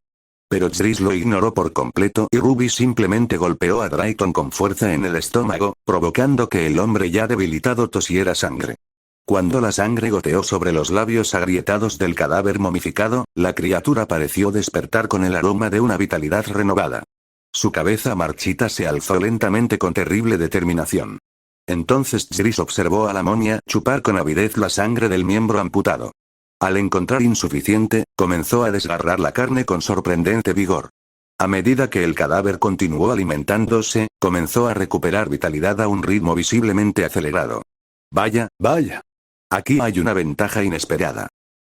Pero Jris lo ignoró por completo y Ruby simplemente golpeó a Drayton con fuerza en el estómago, provocando que el hombre ya debilitado tosiera sangre. Cuando la sangre goteó sobre los labios agrietados del cadáver momificado, la criatura pareció despertar con el aroma de una vitalidad renovada. Su cabeza marchita se alzó lentamente con terrible determinación. Entonces Jris observó a la momia chupar con avidez la sangre del miembro amputado. Al encontrar insuficiente, comenzó a desgarrar la carne con sorprendente vigor. A medida que el cadáver continuó alimentándose, comenzó a recuperar vitalidad a un ritmo visiblemente acelerado. Vaya, vaya. Aquí hay una ventaja inesperada.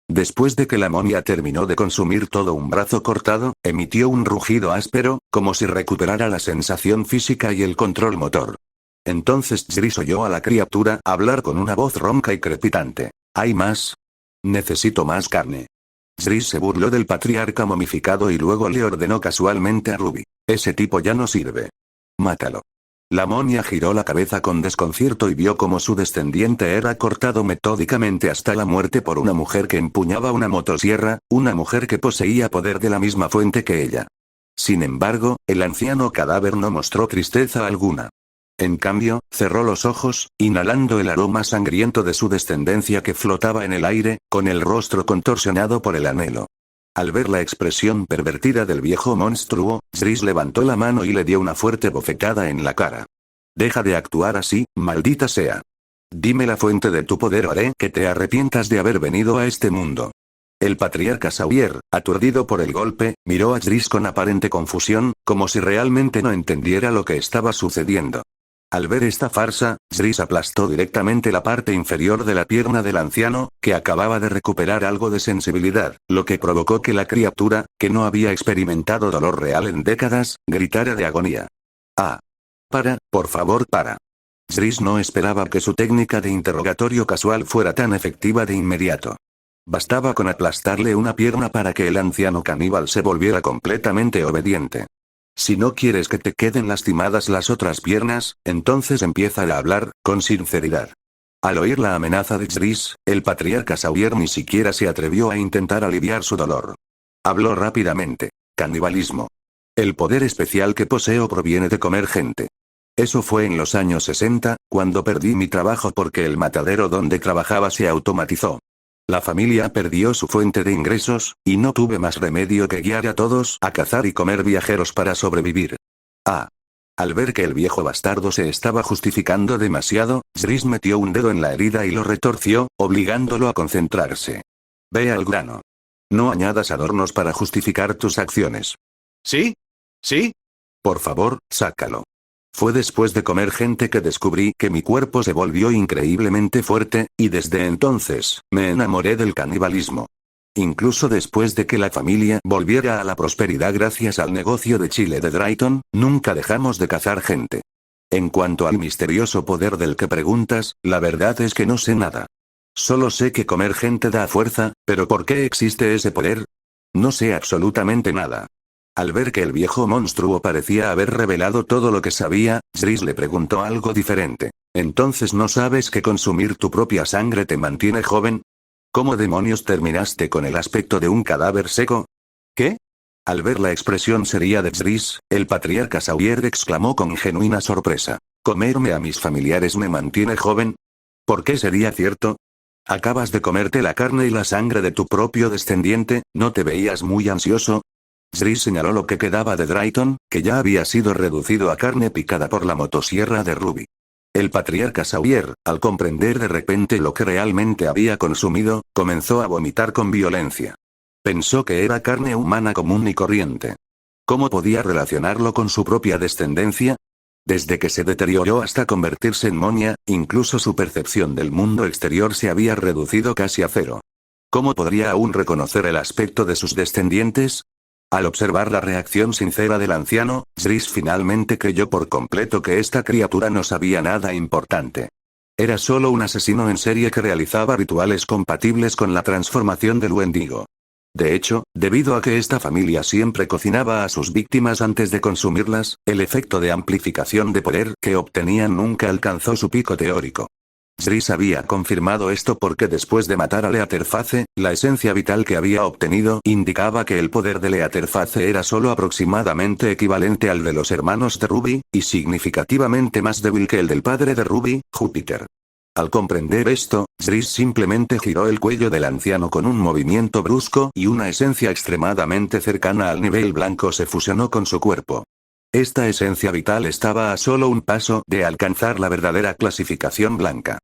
Después de que la momia terminó de consumir todo un brazo cortado, emitió un rugido áspero, como si recuperara la sensación física y el control motor. Entonces Jris oyó a la criatura hablar con una voz ronca y crepitante. ¿Hay más? Necesito más carne. Jris se burló del patriarca momificado y luego le ordenó casualmente a Ruby. Ese tipo ya no sirve. Mátalo. La momia giró la cabeza con desconcierto y vio cómo su descendiente era cortado metódicamente hasta la muerte por una mujer que empuñaba una motosierra, una mujer que poseía poder de la misma fuente que ella. Sin embargo, el anciano cadáver no mostró tristeza alguna. En cambio, cerró los ojos, inhalando el aroma sangriento de su descendencia que flotaba en el aire, con el rostro contorsionado por el anhelo. Al ver la expresión pervertida del viejo monstruo, Jris levantó la mano y le dio una fuerte bofetada en la cara. Deja de actuar así, maldita sea. Dime la fuente de tu poder o haré que te arrepientas de haber venido a este mundo. El patriarca Sawyer, aturdido por el golpe, miró a Jris con aparente confusión, como si realmente no entendiera lo que estaba sucediendo. Al ver esta farsa, Jris aplastó directamente la parte inferior de la pierna del anciano, que acababa de recuperar algo de sensibilidad, lo que provocó que la criatura, que no había experimentado dolor real en décadas, gritara de agonía. ¡Ah! Para, por favor, para. Jris no esperaba que su técnica de interrogatorio casual fuera tan efectiva de inmediato. Bastaba con aplastarle una pierna para que el anciano caníbal se volviera completamente obediente. Si no quieres que te queden lastimadas las otras piernas, entonces empieza a hablar, con sinceridad. Al oír la amenaza de Jris, el patriarca Sawyer ni siquiera se atrevió a intentar aliviar su dolor. Habló rápidamente. Canibalismo. El poder especial que poseo proviene de comer gente. Eso fue en los años 60, cuando perdí mi trabajo porque el matadero donde trabajaba se automatizó. La familia perdió su fuente de ingresos, y no tuve más remedio que guiar a todos a cazar y comer viajeros para sobrevivir. Ah. Al ver que el viejo bastardo se estaba justificando demasiado, Jris metió un dedo en la herida y lo retorció, obligándolo a concentrarse. Ve al grano. No añadas adornos para justificar tus acciones. ¿Sí? ¿Sí? Por favor, sácalo. Fue después de comer gente que descubrí que mi cuerpo se volvió increíblemente fuerte, y desde entonces, me enamoré del canibalismo. Incluso después de que la familia volviera a la prosperidad gracias al negocio de chile de Drayton, nunca dejamos de cazar gente. En cuanto al misterioso poder del que preguntas, la verdad es que no sé nada. Solo sé que comer gente da fuerza, pero ¿por qué existe ese poder? No sé absolutamente nada. Al ver que el viejo monstruo parecía haber revelado todo lo que sabía, Jris le preguntó algo diferente. ¿Entonces no sabes que consumir tu propia sangre te mantiene joven? ¿Cómo demonios terminaste con el aspecto de un cadáver seco? ¿Qué? Al ver la expresión seria de Jris, el patriarca Sawyer exclamó con genuina sorpresa. ¿Comerme a mis familiares me mantiene joven? ¿Por qué sería cierto? Acabas de comerte la carne y la sangre de tu propio descendiente, ¿no te veías muy ansioso? Jris señaló lo que quedaba de Drayton, que ya había sido reducido a carne picada por la motosierra de Ruby. El patriarca Sawyer, al comprender de repente lo que realmente había consumido, comenzó a vomitar con violencia. Pensó que era carne humana común y corriente. ¿Cómo podía relacionarlo con su propia descendencia? Desde que se deterioró hasta convertirse en momia, incluso su percepción del mundo exterior se había reducido casi a cero. ¿Cómo podría aún reconocer el aspecto de sus descendientes? Al observar la reacción sincera del anciano, Jris finalmente creyó por completo que esta criatura no sabía nada importante. Era solo un asesino en serie que realizaba rituales compatibles con la transformación del Wendigo. De hecho, debido a que esta familia siempre cocinaba a sus víctimas antes de consumirlas, el efecto de amplificación de poder que obtenían nunca alcanzó su pico teórico. Jriss había confirmado esto porque después de matar a Leatherface, la esencia vital que había obtenido indicaba que el poder de Leatherface era solo aproximadamente equivalente al de los hermanos de Ruby, y significativamente más débil que el del padre de Ruby, Júpiter. Al comprender esto, Jriss simplemente giró el cuello del anciano con un movimiento brusco y una esencia extremadamente cercana al nivel blanco se fusionó con su cuerpo. Esta esencia vital estaba a solo un paso de alcanzar la verdadera clasificación blanca.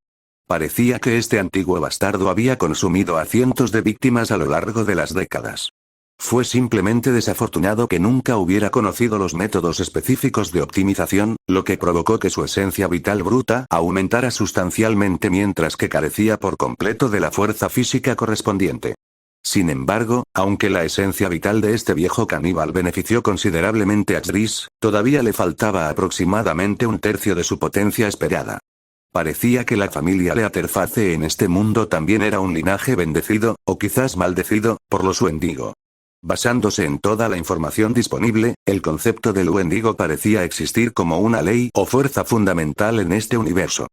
Parecía que este antiguo bastardo había consumido a cientos de víctimas a lo largo de las décadas. Fue simplemente desafortunado que nunca hubiera conocido los métodos específicos de optimización, lo que provocó que su esencia vital bruta aumentara sustancialmente mientras que carecía por completo de la fuerza física correspondiente. Sin embargo, aunque la esencia vital de este viejo caníbal benefició considerablemente a Jriss, todavía le faltaba aproximadamente un tercio de su potencia esperada. Parecía que la familia Leatherface en este mundo también era un linaje bendecido, o quizás maldecido, por los Wendigo. Basándose en toda la información disponible, el concepto del Wendigo parecía existir como una ley o fuerza fundamental en este universo.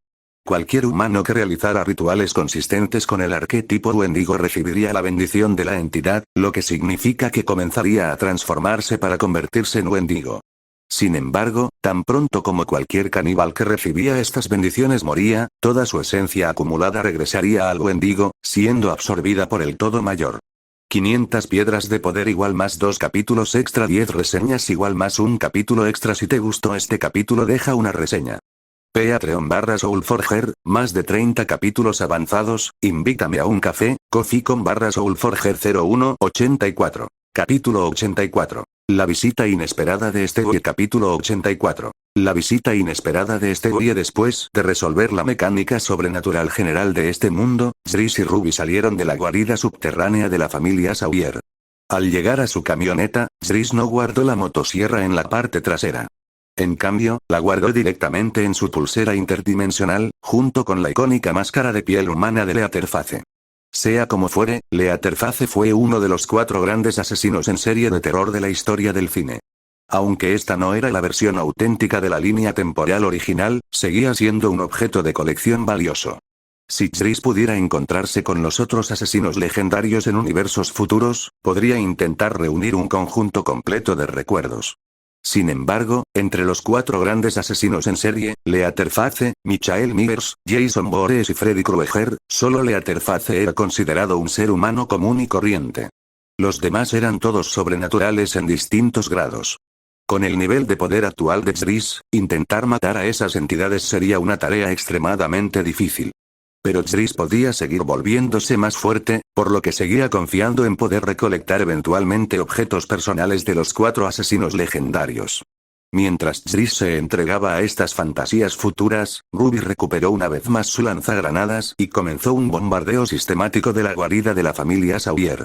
Cualquier humano que realizara rituales consistentes con el arquetipo Wendigo recibiría la bendición de la entidad, lo que significa que comenzaría a transformarse para convertirse en Wendigo. Sin embargo, tan pronto como cualquier caníbal que recibía estas bendiciones moría, toda su esencia acumulada regresaría al Wendigo, siendo absorbida por el Todo Mayor. 500 piedras de poder igual más 2 capítulos extra, 10 reseñas igual más un capítulo extra. Si te gustó este capítulo deja una reseña. Patreon/Soulforger, más de 30 capítulos avanzados, invítame a un café, Coffee.com/Soulforger 0184. Capítulo 84. La visita inesperada de Stewie. Capítulo 84. La visita inesperada de Stewie. Después de resolver la mecánica sobrenatural general de este mundo, Jriss y Ruby salieron de la guarida subterránea de la familia Sawyer. Al llegar a su camioneta, Jriss no guardó la motosierra en la parte trasera. En cambio, la guardó directamente en su pulsera interdimensional, junto con la icónica máscara de piel humana de Leatherface. Sea como fuere, Leatherface fue uno de los 4 grandes asesinos en serie de terror de la historia del cine. Aunque esta no era la versión auténtica de la línea temporal original, seguía siendo un objeto de colección valioso. Si Jriss pudiera encontrarse con los otros asesinos legendarios en universos futuros, podría intentar reunir un conjunto completo de recuerdos. Sin embargo, entre los 4 grandes asesinos en serie, Leatherface, Michael Myers, Jason Voorhees y Freddy Krueger, solo Leatherface era considerado un ser humano común y corriente. Los demás eran todos sobrenaturales en distintos grados. Con el nivel de poder actual de Jriss, intentar matar a esas entidades sería una tarea extremadamente difícil. Pero Jriss podía seguir volviéndose más fuerte, por lo que seguía confiando en poder recolectar eventualmente objetos personales de los 4 asesinos legendarios. Mientras Jriss se entregaba a estas fantasías futuras, Ruby recuperó una vez más su lanzagranadas y comenzó un bombardeo sistemático de la guarida de la familia Sawyer.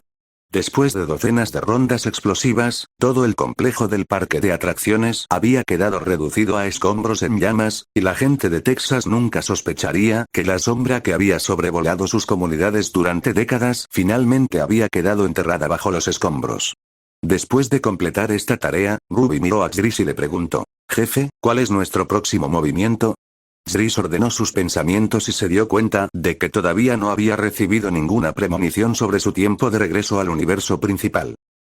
Después de docenas de rondas explosivas, todo el complejo del parque de atracciones había quedado reducido a escombros en llamas, y la gente de Texas nunca sospecharía que la sombra que había sobrevolado sus comunidades durante décadas finalmente había quedado enterrada bajo los escombros. Después de completar esta tarea, Ruby miró a Jriss y le preguntó: «Jefe, ¿cuál es nuestro próximo movimiento?». Jriss ordenó sus pensamientos y se dio cuenta de que todavía no había recibido ninguna premonición sobre su tiempo de regreso al universo principal.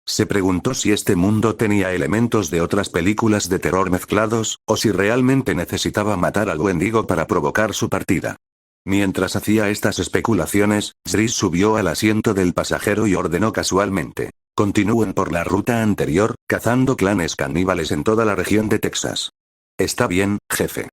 Se preguntó si este mundo tenía elementos de otras películas de terror mezclados, o si realmente necesitaba matar al Wendigo para provocar su partida. Mientras hacía estas especulaciones, Jriss subió al asiento del pasajero y ordenó casualmente: «Continúen por la ruta anterior, cazando clanes caníbales en toda la región de Texas». «Está bien, jefe».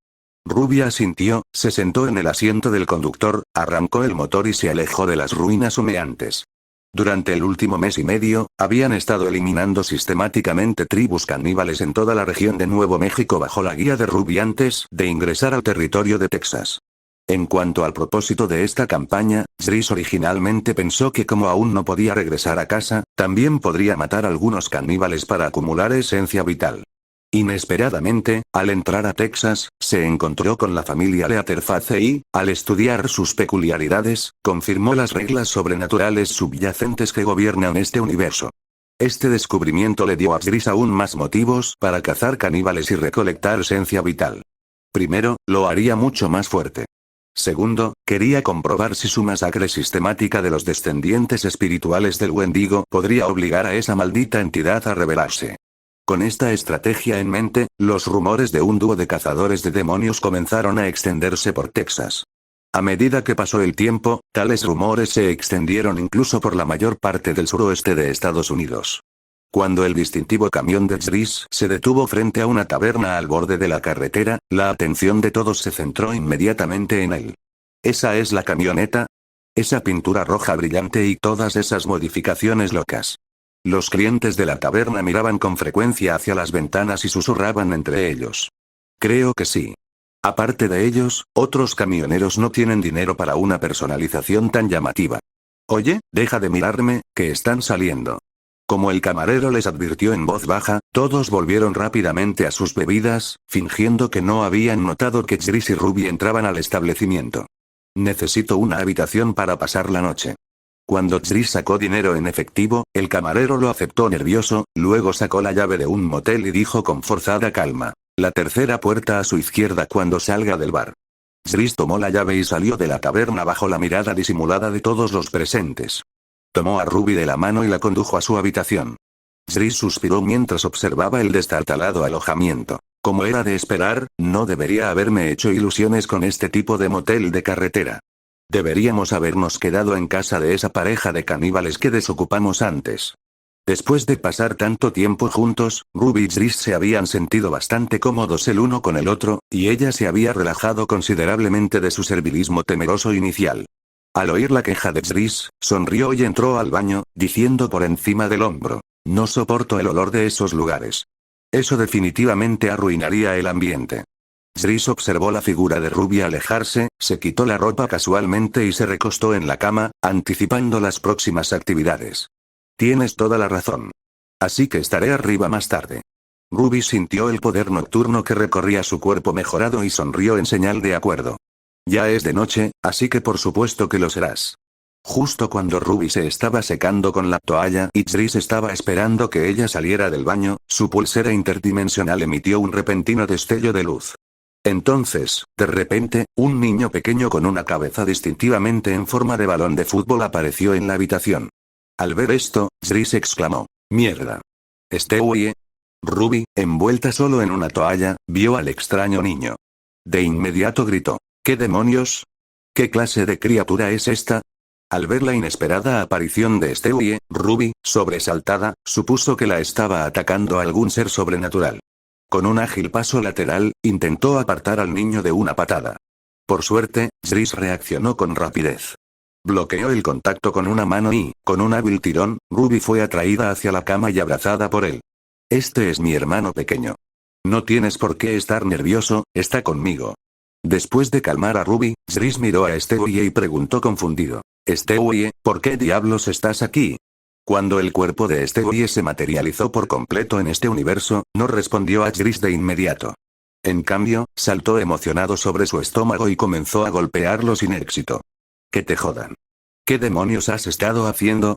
Ruby asintió, se sentó en el asiento del conductor, arrancó el motor y se alejó de las ruinas humeantes. Durante el último mes y medio, habían estado eliminando sistemáticamente tribus caníbales en toda la región de Nuevo México bajo la guía de Ruby antes de ingresar al territorio de Texas. En cuanto al propósito de esta campaña, Jriss originalmente pensó que como aún no podía regresar a casa, también podría matar a algunos caníbales para acumular esencia vital. Inesperadamente, al entrar a Texas, se encontró con la familia Leatherface y, al estudiar sus peculiaridades, confirmó las reglas sobrenaturales subyacentes que gobiernan este universo. Este descubrimiento le dio a Jriss aún más motivos para cazar caníbales y recolectar esencia vital. Primero, lo haría mucho más fuerte. Segundo, quería comprobar si su masacre sistemática de los descendientes espirituales del Wendigo podría obligar a esa maldita entidad a rebelarse. Con esta estrategia en mente, los rumores de un dúo de cazadores de demonios comenzaron a extenderse por Texas. A medida que pasó el tiempo, tales rumores se extendieron incluso por la mayor parte del suroeste de Estados Unidos. Cuando el distintivo camión de Chris se detuvo frente a una taberna al borde de la carretera, la atención de todos se centró inmediatamente en él. ¿Esa es la camioneta? Esa pintura roja brillante y todas esas modificaciones locas. Los clientes de la taberna miraban con frecuencia hacia las ventanas y susurraban entre ellos. Creo que sí. Aparte de ellos, otros camioneros no tienen dinero para una personalización tan llamativa. Oye, deja de mirarme, que están saliendo. Como el camarero les advirtió en voz baja, todos volvieron rápidamente a sus bebidas, fingiendo que no habían notado que Chris y Ruby entraban al establecimiento. Necesito una habitación para pasar la noche. Cuando Chris sacó dinero en efectivo, el camarero lo aceptó nervioso, luego sacó la llave de un motel y dijo con forzada calma: la tercera puerta a su izquierda cuando salga del bar. Chris tomó la llave y salió de la taberna bajo la mirada disimulada de todos los presentes. Tomó a Ruby de la mano y la condujo a su habitación. Chris suspiró mientras observaba el destartalado alojamiento. Como era de esperar, no debería haberme hecho ilusiones con este tipo de motel de carretera. Deberíamos habernos quedado en casa de esa pareja de caníbales que desocupamos antes. Después de pasar tanto tiempo juntos, Ruby y Chris se habían sentido bastante cómodos el uno con el otro, y ella se había relajado considerablemente de su servilismo temeroso inicial. Al oír la queja de Chris, sonrió y entró al baño, diciendo por encima del hombro: no soporto el olor de esos lugares. Eso definitivamente arruinaría el ambiente. Chris observó la figura de Ruby alejarse, se quitó la ropa casualmente y se recostó en la cama, anticipando las próximas actividades. Tienes toda la razón. Así que estaré arriba más tarde. Ruby sintió el poder nocturno que recorría su cuerpo mejorado y sonrió en señal de acuerdo. Ya es de noche, así que por supuesto que lo serás. Justo cuando Ruby se estaba secando con la toalla y Chris estaba esperando que ella saliera del baño, su pulsera interdimensional emitió un repentino destello de luz. Entonces, de repente, un niño pequeño con una cabeza distintivamente en forma de balón de fútbol apareció en la habitación. Al ver esto, Chris exclamó: ¡mierda! Stewie. Ruby, envuelta solo en una toalla, vio al extraño niño. De inmediato gritó: ¿qué demonios? ¿Qué clase de criatura es esta? Al ver la inesperada aparición de Stewie, Ruby, sobresaltada, supuso que la estaba atacando algún ser sobrenatural. Con un ágil paso lateral, intentó apartar al niño de una patada. Por suerte, Chris reaccionó con rapidez. Bloqueó el contacto con una mano y, con un hábil tirón, Ruby fue atraída hacia la cama y abrazada por él. Este es mi hermano pequeño. No tienes por qué estar nervioso, está conmigo. Después de calmar a Ruby, Chris miró a Stewie y preguntó confundido: Stewie, ¿por qué diablos estás aquí? Cuando el cuerpo de Stewie se materializó por completo en este universo, no respondió a Chris de inmediato. En cambio, saltó emocionado sobre su estómago y comenzó a golpearlo sin éxito. Que te jodan. ¿Qué demonios has estado haciendo?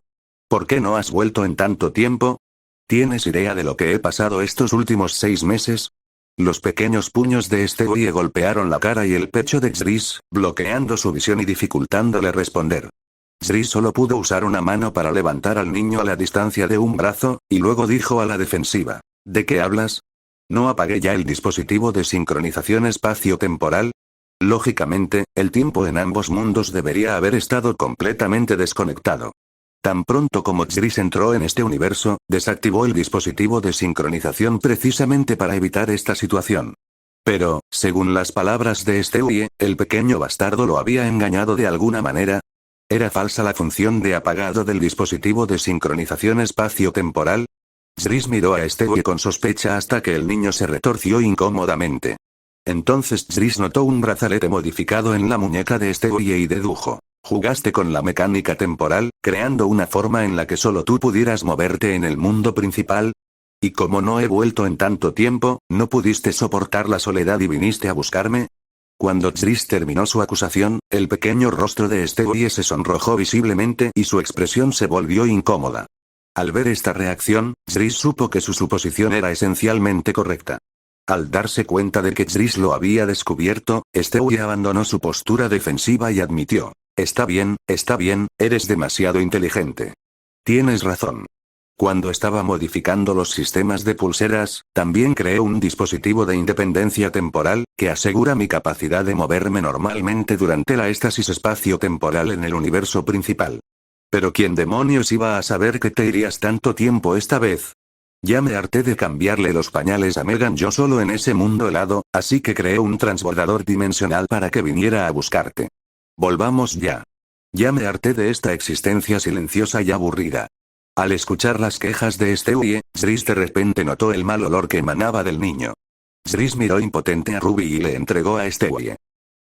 ¿Por qué no has vuelto en tanto tiempo? ¿Tienes idea de lo que he pasado estos últimos 6 meses? Los pequeños puños de Stewie golpearon la cara y el pecho de Chris, bloqueando su visión y dificultándole responder. Chris solo pudo usar una mano para levantar al niño a la distancia de un brazo, y luego dijo a la defensiva: ¿de qué hablas? ¿No apagué ya el dispositivo de sincronización espacio-temporal? Lógicamente, el tiempo en ambos mundos debería haber estado completamente desconectado. Tan pronto como Chris entró en este universo, desactivó el dispositivo de sincronización precisamente para evitar esta situación. Pero, según las palabras de Stewie, el pequeño bastardo lo había engañado de alguna manera. ¿Era falsa la función de apagado del dispositivo de sincronización espacio-temporal? Chris miró a Stewie con sospecha hasta que el niño se retorció incómodamente. Entonces Chris notó un brazalete modificado en la muñeca de Stewie y dedujo: jugaste con la mecánica temporal, creando una forma en la que solo tú pudieras moverte en el mundo principal. Y como no he vuelto en tanto tiempo, ¿no pudiste soportar la soledad y viniste a buscarme? Cuando Chris terminó su acusación, el pequeño rostro de Stewie se sonrojó visiblemente y su expresión se volvió incómoda. Al ver esta reacción, Chris supo que su suposición era esencialmente correcta. Al darse cuenta de que Zris lo había descubierto, Stewie abandonó su postura defensiva y admitió. Está bien, eres demasiado inteligente. Tienes razón. Cuando estaba modificando los sistemas de pulseras, también creé un dispositivo de independencia temporal, que asegura mi capacidad de moverme normalmente durante la estasis espacio-temporal en el universo principal. Pero ¿quién demonios iba a saber que te irías tanto tiempo esta vez? Ya me harté de cambiarle los pañales a Megan yo solo en ese mundo helado, así que creé un transbordador dimensional para que viniera a buscarte. Volvamos ya. Ya me harté de esta existencia silenciosa y aburrida. Al escuchar las quejas de Stewie, Zris de repente notó el mal olor que emanaba del niño. Zris miró impotente a Ruby y le entregó a Stewie.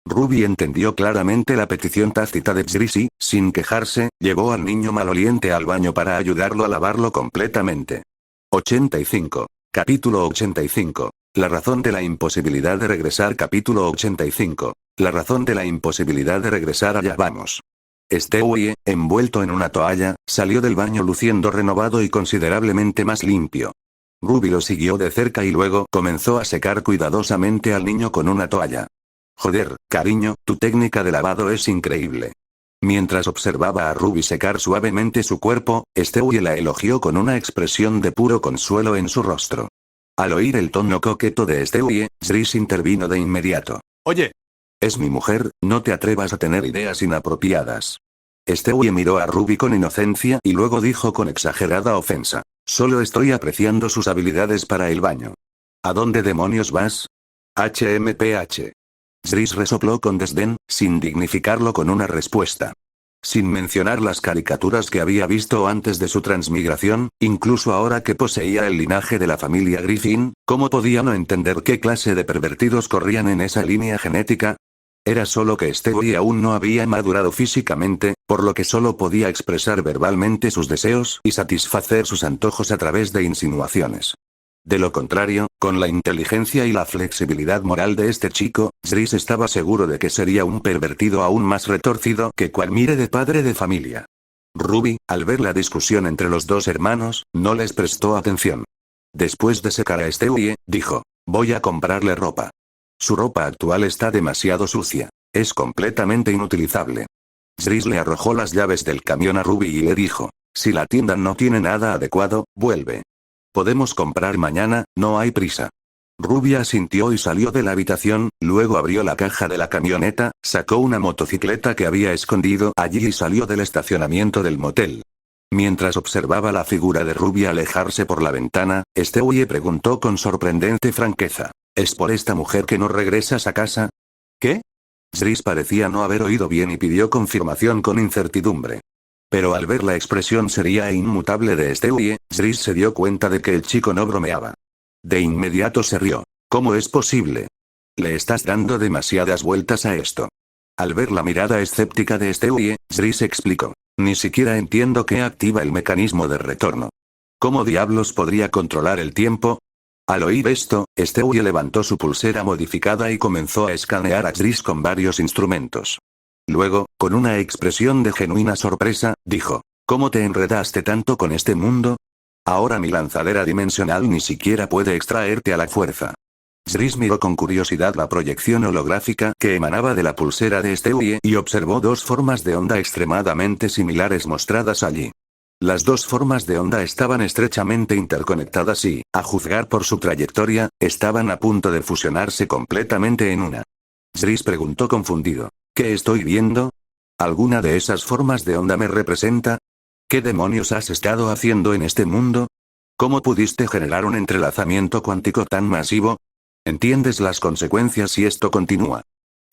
Ruby entendió claramente la petición tácita de Zris y, sin quejarse, llevó al niño maloliente al baño para ayudarlo a lavarlo completamente. 85. Capítulo 85. La razón de la imposibilidad de regresar. Capítulo 85. La razón de la imposibilidad de regresar. Allá vamos. Stewie, envuelto en una toalla, salió del baño luciendo renovado y considerablemente más limpio. Ruby lo siguió de cerca y luego comenzó a secar cuidadosamente al niño con una toalla. Joder, cariño, tu técnica de lavado es increíble. Mientras observaba a Ruby secar suavemente su cuerpo, Stewie la elogió con una expresión de puro consuelo en su rostro. Al oír el tono coqueto de Stewie, Zris intervino de inmediato. Oye. Es mi mujer, no te atrevas a tener ideas inapropiadas. Stewie miró a Ruby con inocencia y luego dijo con exagerada ofensa. Solo estoy apreciando sus habilidades para el baño. ¿A dónde demonios vas? HMPH. Zris resopló con desdén, sin dignificarlo con una respuesta. Sin mencionar las caricaturas que había visto antes de su transmigración, incluso ahora que poseía el linaje de la familia Griffin, ¿cómo podía no entender qué clase de pervertidos corrían en esa línea genética? Era solo que Stewie aún no había madurado físicamente, por lo que solo podía expresar verbalmente sus deseos y satisfacer sus antojos a través de insinuaciones. De lo contrario, con la inteligencia y la flexibilidad moral de este chico, Zris estaba seguro de que sería un pervertido aún más retorcido que cual mire de padre de familia. Ruby, al ver la discusión entre los dos hermanos, no les prestó atención. Después de secar a Stewie, dijo, voy a comprarle ropa. Su ropa actual está demasiado sucia. Es completamente inutilizable. Zris le arrojó las llaves del camión a Ruby y le dijo, si la tienda no tiene nada adecuado, vuelve. Podemos comprar mañana, no hay prisa. Ruby asintió y salió de la habitación, luego abrió la caja de la camioneta, sacó una motocicleta que había escondido allí y salió del estacionamiento del motel. Mientras observaba la figura de Ruby alejarse por la ventana, Stewie preguntó con sorprendente franqueza. ¿Es por esta mujer que no regresas a casa? ¿Qué? Zris parecía no haber oído bien y pidió confirmación con incertidumbre. Pero al ver la expresión seria e inmutable de Stewie, Zris se dio cuenta de que el chico no bromeaba. De inmediato se rió. ¿Cómo es posible? Le estás dando demasiadas vueltas a esto. Al ver la mirada escéptica de Stewie, Zris explicó. Ni siquiera entiendo qué activa el mecanismo de retorno. ¿Cómo diablos podría controlar el tiempo? Al oír esto, Stewie levantó su pulsera modificada y comenzó a escanear a Zris con varios instrumentos. Luego, con una expresión de genuina sorpresa, dijo, ¿cómo te enredaste tanto con este mundo? Ahora mi lanzadera dimensional ni siquiera puede extraerte a la fuerza. Zris miró con curiosidad la proyección holográfica que emanaba de la pulsera de Stewie y observó dos formas de onda extremadamente similares mostradas allí. Las dos formas de onda estaban estrechamente interconectadas y, a juzgar por su trayectoria, estaban a punto de fusionarse completamente en una. Zris preguntó confundido. ¿Qué estoy viendo? ¿Alguna de esas formas de onda me representa? ¿Qué demonios has estado haciendo en este mundo? ¿Cómo pudiste generar un entrelazamiento cuántico tan masivo? ¿Entiendes las consecuencias si esto continúa?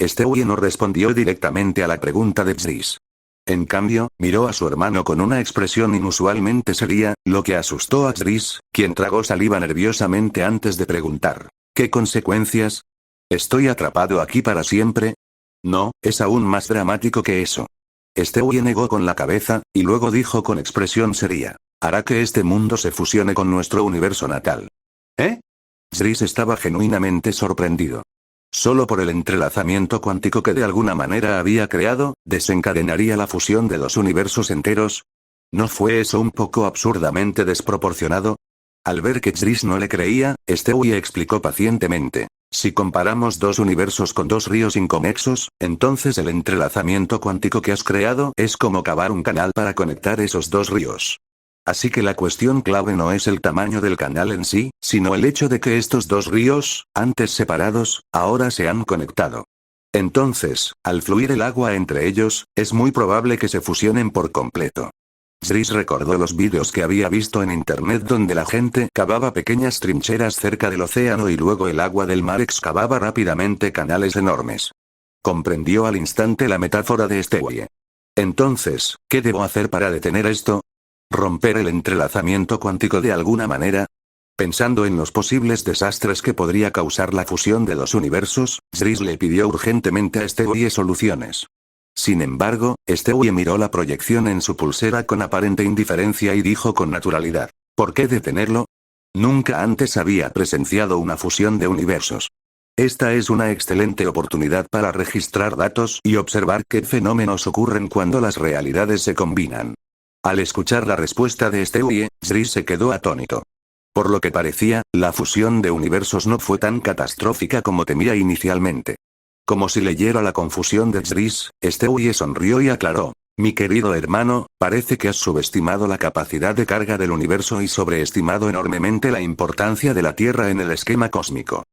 Stewie no respondió directamente a la pregunta de Zris. En cambio, miró a su hermano con una expresión inusualmente seria, lo que asustó a Zris, quien tragó saliva nerviosamente antes de preguntar. ¿Qué consecuencias? ¿Estoy atrapado aquí para siempre? No, es aún más dramático que eso. Stewie negó con la cabeza, y luego dijo con expresión seria. Hará que este mundo se fusione con nuestro universo natal. ¿Eh? Zris estaba genuinamente sorprendido. Solo por el entrelazamiento cuántico que de alguna manera había creado, desencadenaría la fusión de dos universos enteros. ¿No fue eso un poco absurdamente desproporcionado? Al ver que Zris no le creía, Stewie explicó pacientemente. Si comparamos dos universos con dos ríos inconexos, entonces el entrelazamiento cuántico que has creado es como cavar un canal para conectar esos dos ríos. Así que la cuestión clave no es el tamaño del canal en sí, sino el hecho de que estos dos ríos, antes separados, ahora se han conectado. Entonces, al fluir el agua entre ellos, es muy probable que se fusionen por completo. Zris recordó los vídeos que había visto en internet donde la gente cavaba pequeñas trincheras cerca del océano y luego el agua del mar excavaba rápidamente canales enormes. Comprendió al instante la metáfora de Stewie. Entonces, ¿qué debo hacer para detener esto? ¿Romper el entrelazamiento cuántico de alguna manera? Pensando en los posibles desastres que podría causar la fusión de dos universos, Zris le pidió urgentemente a Stewie soluciones. Sin embargo, Stewie miró la proyección en su pulsera con aparente indiferencia y dijo con naturalidad: ¿por qué detenerlo? Nunca antes había presenciado una fusión de universos. Esta es una excelente oportunidad para registrar datos y observar qué fenómenos ocurren cuando las realidades se combinan. Al escuchar la respuesta de Stewie, Zris se quedó atónito. Por lo que parecía, la fusión de universos no fue tan catastrófica como temía inicialmente. Como si leyera la confusión de Zris, Stewie sonrió y aclaró: mi querido hermano, parece que has subestimado la capacidad de carga del universo y sobreestimado enormemente la importancia de la Tierra en el esquema cósmico.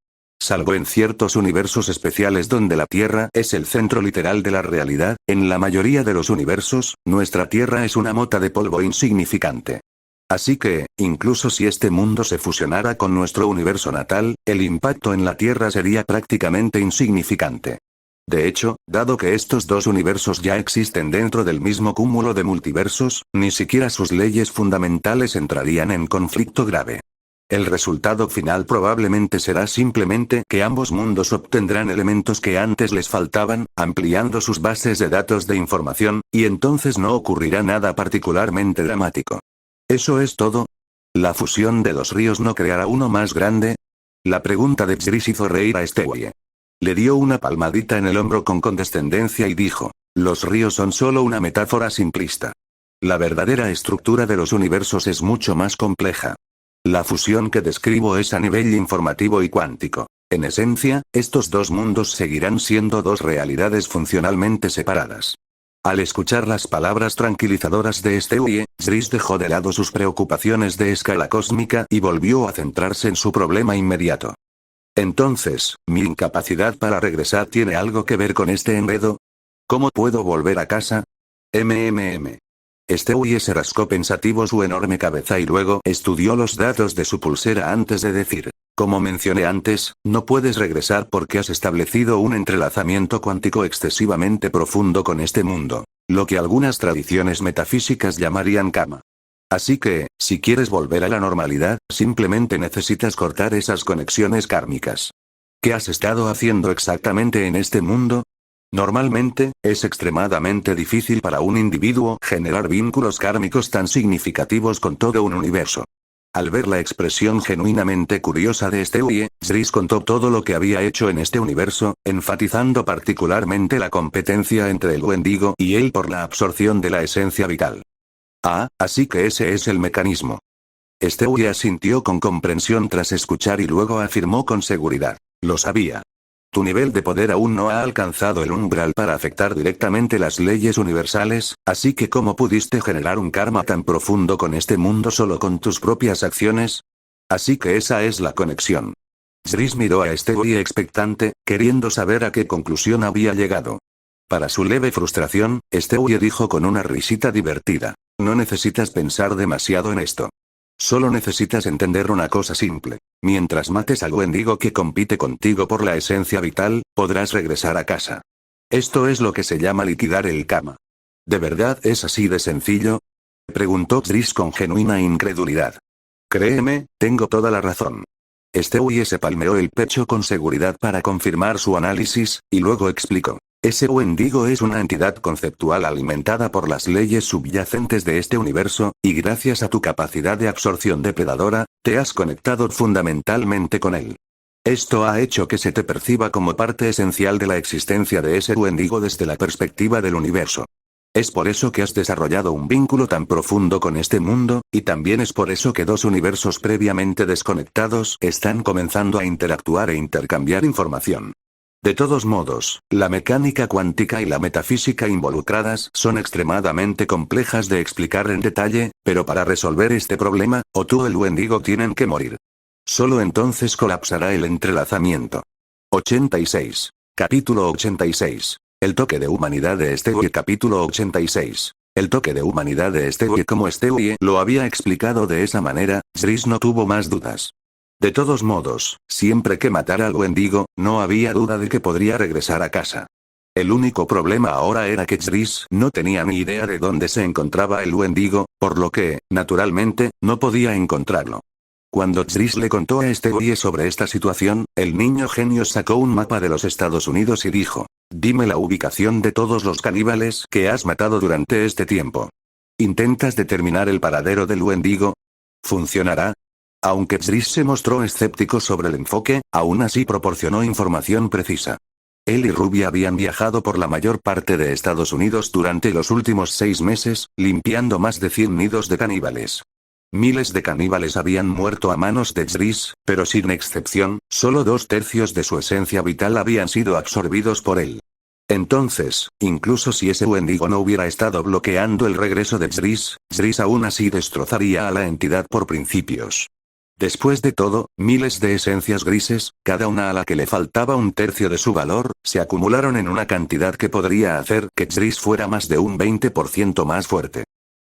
Salvo en ciertos universos especiales donde la Tierra es el centro literal de la realidad, en la mayoría de los universos, nuestra Tierra es una mota de polvo insignificante. Así que, incluso si este mundo se fusionara con nuestro universo natal, el impacto en la Tierra sería prácticamente insignificante. De hecho, dado que estos dos universos ya existen dentro del mismo cúmulo de multiversos, ni siquiera sus leyes fundamentales entrarían en conflicto grave. El resultado final probablemente será simplemente que ambos mundos obtendrán elementos que antes les faltaban, ampliando sus bases de datos de información, y entonces no ocurrirá nada particularmente dramático. ¿Eso es todo? ¿La fusión de dos ríos no creará uno más grande? La pregunta de Zris hizo reír a Stewie. Le dio una palmadita en el hombro con condescendencia y dijo: los ríos son solo una metáfora simplista. La verdadera estructura de los universos es mucho más compleja. La fusión que describo es a nivel informativo y cuántico. En esencia, estos dos mundos seguirán siendo dos realidades funcionalmente separadas. Al escuchar las palabras tranquilizadoras de Stewie, Zris dejó de lado sus preocupaciones de escala cósmica y volvió a centrarse en su problema inmediato. Entonces, ¿mi incapacidad para regresar tiene algo que ver con este enredo? ¿Cómo puedo volver a casa? Stewie se rascó pensativo su enorme cabeza y luego estudió los datos de su pulsera antes de decir: como mencioné antes, no puedes regresar porque has establecido un entrelazamiento cuántico excesivamente profundo con este mundo, lo que algunas tradiciones metafísicas llamarían karma. Así que, si quieres volver a la normalidad, simplemente necesitas cortar esas conexiones kármicas. ¿Qué has estado haciendo exactamente en este mundo? Normalmente, es extremadamente difícil para un individuo generar vínculos kármicos tan significativos con todo un universo. Al ver la expresión genuinamente curiosa de Stewie, Zris contó todo lo que había hecho en este universo, enfatizando particularmente la competencia entre el Wendigo y él por la absorción de la esencia vital. Ah, así que ese es el mecanismo. Stewie asintió con comprensión tras escuchar y luego afirmó con seguridad: lo sabía. Tu nivel de poder aún no ha alcanzado el umbral para afectar directamente las leyes universales, así que ¿cómo pudiste generar un karma tan profundo con este mundo solo con tus propias acciones? Así que esa es la conexión. Zris miró a Stewie expectante, queriendo saber a qué conclusión había llegado. Para su leve frustración, Stewie dijo con una risita divertida: no necesitas pensar demasiado en esto. Solo necesitas entender una cosa simple. Mientras mates al Wendigo que compite contigo por la esencia vital, podrás regresar a casa. Esto es lo que se llama liquidar el karma. ¿De verdad es así de sencillo? Preguntó Zris con genuina incredulidad. Créeme, tengo toda la razón. Stewie se palmeó el pecho con seguridad para confirmar su análisis, y luego explicó: ese Wendigo es una entidad conceptual alimentada por las leyes subyacentes de este universo, y gracias a tu capacidad de absorción depredadora, te has conectado fundamentalmente con él. Esto ha hecho que se te perciba como parte esencial de la existencia de ese Wendigo desde la perspectiva del universo. Es por eso que has desarrollado un vínculo tan profundo con este mundo, y también es por eso que dos universos previamente desconectados están comenzando a interactuar e intercambiar información. De todos modos, la mecánica cuántica y la metafísica involucradas son extremadamente complejas de explicar en detalle, pero para resolver este problema, o tú o el Wendigo tienen que morir. Solo entonces colapsará el entrelazamiento. 86. Capítulo 86. El toque de humanidad de Stewie. Capítulo 86. El toque de humanidad de Stewie. Como Stewie lo había explicado de esa manera, Zris no tuvo más dudas. De todos modos, siempre que matara al Wendigo, no había duda de que podría regresar a casa. El único problema ahora era que Zris no tenía ni idea de dónde se encontraba el Wendigo, por lo que, naturalmente, no podía encontrarlo. Cuando Zris le contó a Stewie sobre esta situación, el niño genio sacó un mapa de los Estados Unidos y dijo: dime la ubicación de todos los caníbales que has matado durante este tiempo. ¿Intentas determinar el paradero del Wendigo? ¿Funcionará? Aunque Zris se mostró escéptico sobre el enfoque, aún así proporcionó información precisa. Él y Ruby habían viajado por la mayor parte de Estados Unidos durante los últimos 6 meses, limpiando más de 100 nidos de caníbales. Miles de caníbales habían muerto a manos de Zris, pero sin excepción, solo 2/3 de su esencia vital habían sido absorbidos por él. Entonces, incluso si ese Wendigo no hubiera estado bloqueando el regreso de Zris, Zris aún así destrozaría a la entidad por principios. Después de todo, miles de esencias grises, cada una a la que le faltaba 1/3 de su valor, se acumularon en una cantidad que podría hacer que Zris fuera más de un 20% más fuerte.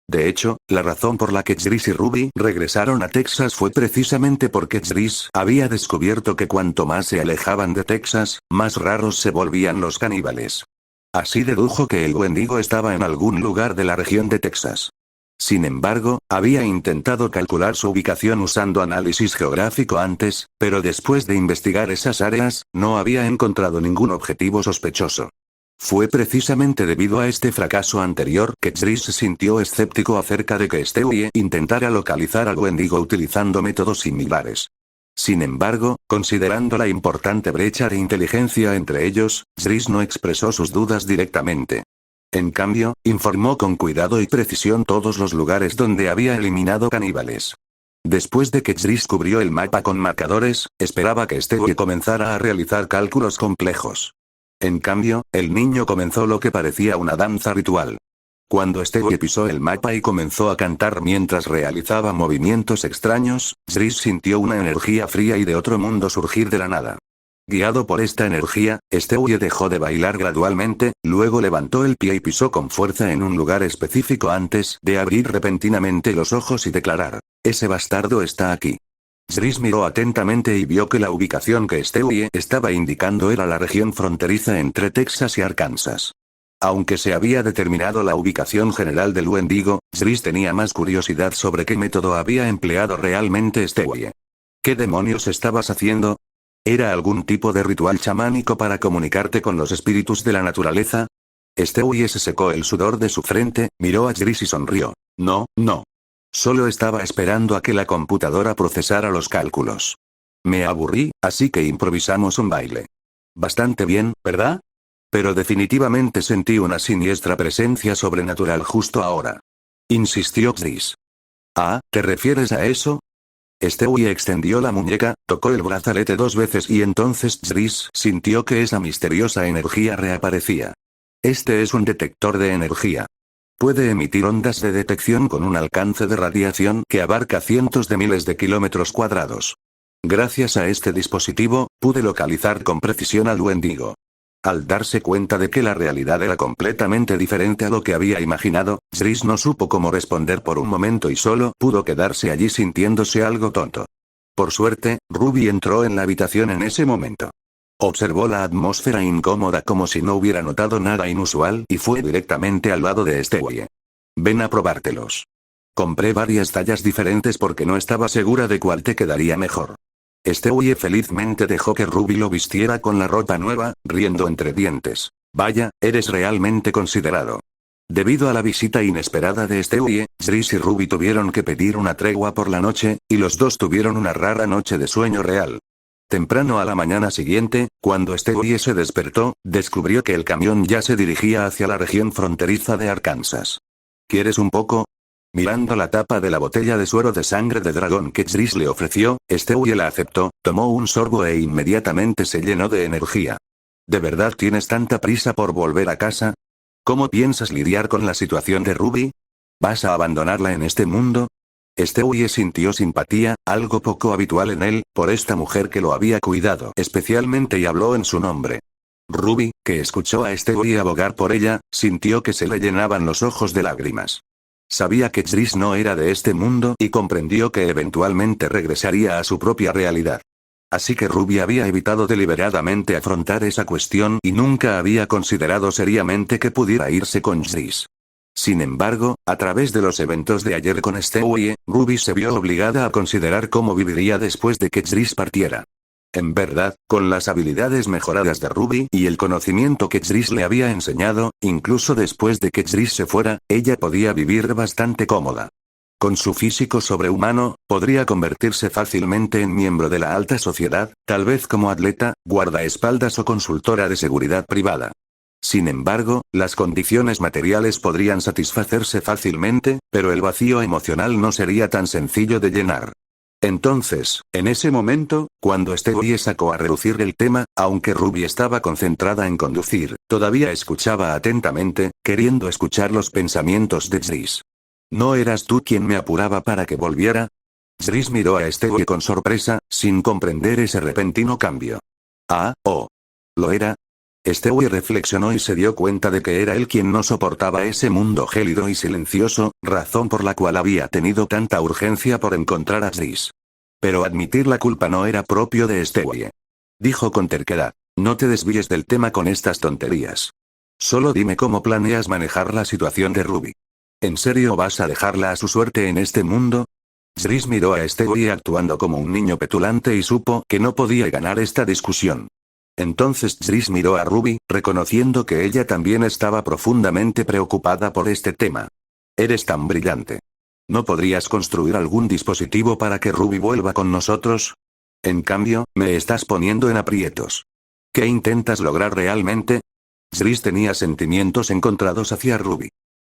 De hecho, la razón por la que Zris y Ruby regresaron a Texas fue precisamente porque Zris había descubierto que cuanto más se alejaban de Texas, más raros se volvían los caníbales. Así dedujo que el Wendigo estaba en algún lugar de la región de Texas. Sin embargo, había intentado calcular su ubicación usando análisis geográfico antes, pero después de investigar esas áreas, no había encontrado ningún objetivo sospechoso. Fue precisamente debido a este fracaso anterior que Zris se sintió escéptico acerca de que Stewie intentara localizar al Wendigo utilizando métodos similares. Sin embargo, considerando la importante brecha de inteligencia entre ellos, Zris no expresó sus dudas directamente. En cambio, informó con cuidado y precisión todos los lugares donde había eliminado caníbales. Después de que Zris cubrió el mapa con marcadores, esperaba que Stewie comenzara a realizar cálculos complejos. En cambio, el niño comenzó lo que parecía una danza ritual. Cuando Stewie pisó el mapa y comenzó a cantar mientras realizaba movimientos extraños, Zris sintió una energía fría y de otro mundo surgir de la nada. Guiado por esta energía, Stewie dejó de bailar gradualmente, luego levantó el pie y pisó con fuerza en un lugar específico antes de abrir repentinamente los ojos y declarar: ese bastardo está aquí. Zris miró atentamente y vio que la ubicación que Stewie estaba indicando era la región fronteriza entre Texas y Arkansas. Aunque se había determinado la ubicación general del Wendigo, Zris tenía más curiosidad sobre qué método había empleado realmente Stewie. ¿Qué demonios estabas haciendo? ¿Era algún tipo de ritual chamánico para comunicarte con los espíritus de la naturaleza? Stewie se secó el sudor de su frente, miró a Zris y sonrió. No. Solo estaba esperando a que la computadora procesara los cálculos. Me aburrí, así que improvisamos un baile. Bastante bien, ¿verdad? Pero definitivamente sentí una siniestra presencia sobrenatural justo ahora. Insistió Zris. Ah, ¿te refieres a eso? Stewie extendió la muñeca, tocó el brazalete 2 veces y entonces Zris sintió que esa misteriosa energía reaparecía. Este es un detector de energía. Puede emitir ondas de detección con un alcance de radiación que abarca cientos de miles de kilómetros cuadrados. Gracias a este dispositivo, pude localizar con precisión al Wendigo. Al darse cuenta de que la realidad era completamente diferente a lo que había imaginado, Zris no supo cómo responder por un momento y solo pudo quedarse allí sintiéndose algo tonto. Por suerte, Ruby entró en la habitación en ese momento. Observó la atmósfera incómoda como si no hubiera notado nada inusual y fue directamente al lado de Stewie. Ven a probártelos. Compré varias tallas diferentes porque no estaba segura de cuál te quedaría mejor. Stewie felizmente dejó que Ruby lo vistiera con la ropa nueva, riendo entre dientes. Vaya, eres realmente considerado. Debido a la visita inesperada de Stewie, Zris y Ruby tuvieron que pedir una tregua por la noche, y los dos tuvieron una rara noche de sueño real. Temprano a la mañana siguiente, cuando Stewie se despertó, descubrió que el camión ya se dirigía hacia la región fronteriza de Arkansas. ¿Quieres un poco? Mirando la tapa de la botella de suero de sangre de dragón que Jris le ofreció, Stewie la aceptó, tomó un sorbo e inmediatamente se llenó de energía. ¿De verdad tienes tanta prisa por volver a casa? ¿Cómo piensas lidiar con la situación de Ruby? ¿Vas a abandonarla en este mundo? Stewie sintió simpatía, algo poco habitual en él, por esta mujer que lo había cuidado especialmente y habló en su nombre. Ruby, que escuchó a Stewie abogar por ella, sintió que se le llenaban los ojos de lágrimas. Sabía que Jris no era de este mundo y comprendió que eventualmente regresaría a su propia realidad. Así que Ruby había evitado deliberadamente afrontar esa cuestión y nunca había considerado seriamente que pudiera irse con Jris. Sin embargo, a través de los eventos de ayer con Stewie, Ruby se vio obligada a considerar cómo viviría después de que Jris partiera. En verdad, con las habilidades mejoradas de Ruby y el conocimiento que Jris le había enseñado, incluso después de que Jris se fuera, ella podía vivir bastante cómoda. Con su físico sobrehumano, podría convertirse fácilmente en miembro de la alta sociedad, tal vez como atleta, guardaespaldas o consultora de seguridad privada. Sin embargo, las condiciones materiales podrían satisfacerse fácilmente, pero el vacío emocional no sería tan sencillo de llenar. Entonces, en ese momento, cuando Stewie sacó a relucir el tema, aunque Ruby estaba concentrada en conducir, todavía escuchaba atentamente, queriendo escuchar los pensamientos de Jris. ¿No eras tú quien me apuraba para que volviera? Jris miró a Stewie con sorpresa, sin comprender ese repentino cambio. Ah, oh. ¿Lo era? Stewie reflexionó y se dio cuenta de que era él quien no soportaba ese mundo gélido y silencioso, razón por la cual había tenido tanta urgencia por encontrar a Jris. Pero admitir la culpa no era propio de Stewie. Dijo con terquedad, no te desvíes del tema con estas tonterías. Solo dime cómo planeas manejar la situación de Ruby. ¿En serio vas a dejarla a su suerte en este mundo? Jris miró a Stewie actuando como un niño petulante y supo que no podía ganar esta discusión. Entonces Jris miró a Ruby, reconociendo que ella también estaba profundamente preocupada por este tema. Eres tan brillante. ¿No podrías construir algún dispositivo para que Ruby vuelva con nosotros? En cambio, me estás poniendo en aprietos. ¿Qué intentas lograr realmente? Jris tenía sentimientos encontrados hacia Ruby.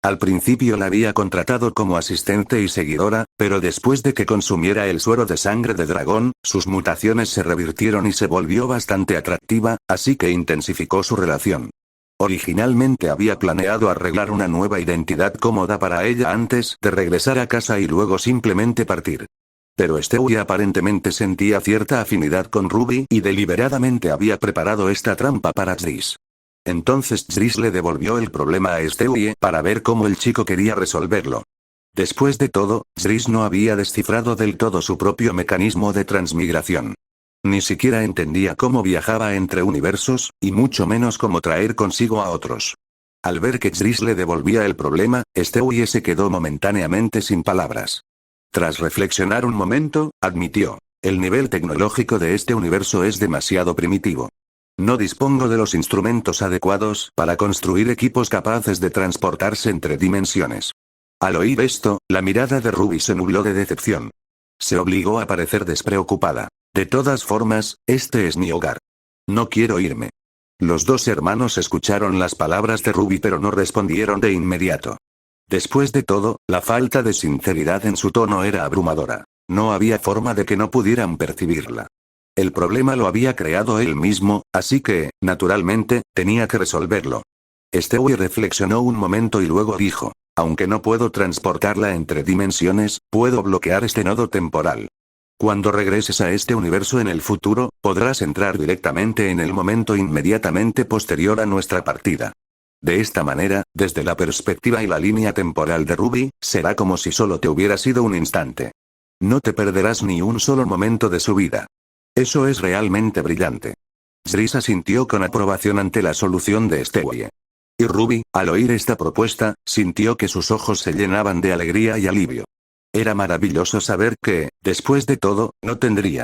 Al principio la había contratado como asistente y seguidora, pero después de que consumiera el suero de sangre de dragón, sus mutaciones se revirtieron y se volvió bastante atractiva, así que intensificó su relación. Originalmente había planeado arreglar una nueva identidad cómoda para ella antes de regresar a casa y luego simplemente partir. Pero Stewie aparentemente sentía cierta afinidad con Ruby y deliberadamente había preparado esta trampa para Jris. Entonces Jris le devolvió el problema a Stewie para ver cómo el chico quería resolverlo. Después de todo, Jris no había descifrado del todo su propio mecanismo de transmigración. Ni siquiera entendía cómo viajaba entre universos, y mucho menos cómo traer consigo a otros. Al ver que Jris le devolvía el problema, Stewie se quedó momentáneamente sin palabras. Tras reflexionar un momento, admitió, el nivel tecnológico de este universo es demasiado primitivo. No dispongo de los instrumentos adecuados para construir equipos capaces de transportarse entre dimensiones. Al oír esto, la mirada de Ruby se nubló de decepción. Se obligó a parecer despreocupada. De todas formas, este es mi hogar. No quiero irme. Los dos hermanos escucharon las palabras de Ruby pero no respondieron de inmediato. Después de todo, la falta de sinceridad en su tono era abrumadora. No había forma de que no pudieran percibirla. El problema lo había creado él mismo, así que, naturalmente, tenía que resolverlo. Stewie reflexionó un momento y luego dijo, aunque no puedo transportarla entre dimensiones, puedo bloquear este nodo temporal. Cuando regreses a este universo en el futuro, podrás entrar directamente en el momento inmediatamente posterior a nuestra partida. De esta manera, desde la perspectiva y la línea temporal de Ruby, será como si solo te hubiera sido un instante. No te perderás ni un solo momento de su vida. Eso es realmente brillante. Jris asintió con aprobación ante la solución de Stewie. Y Ruby, al oír esta propuesta, sintió que sus ojos se llenaban de alegría y alivio. Era maravilloso saber que, después de todo, no tendría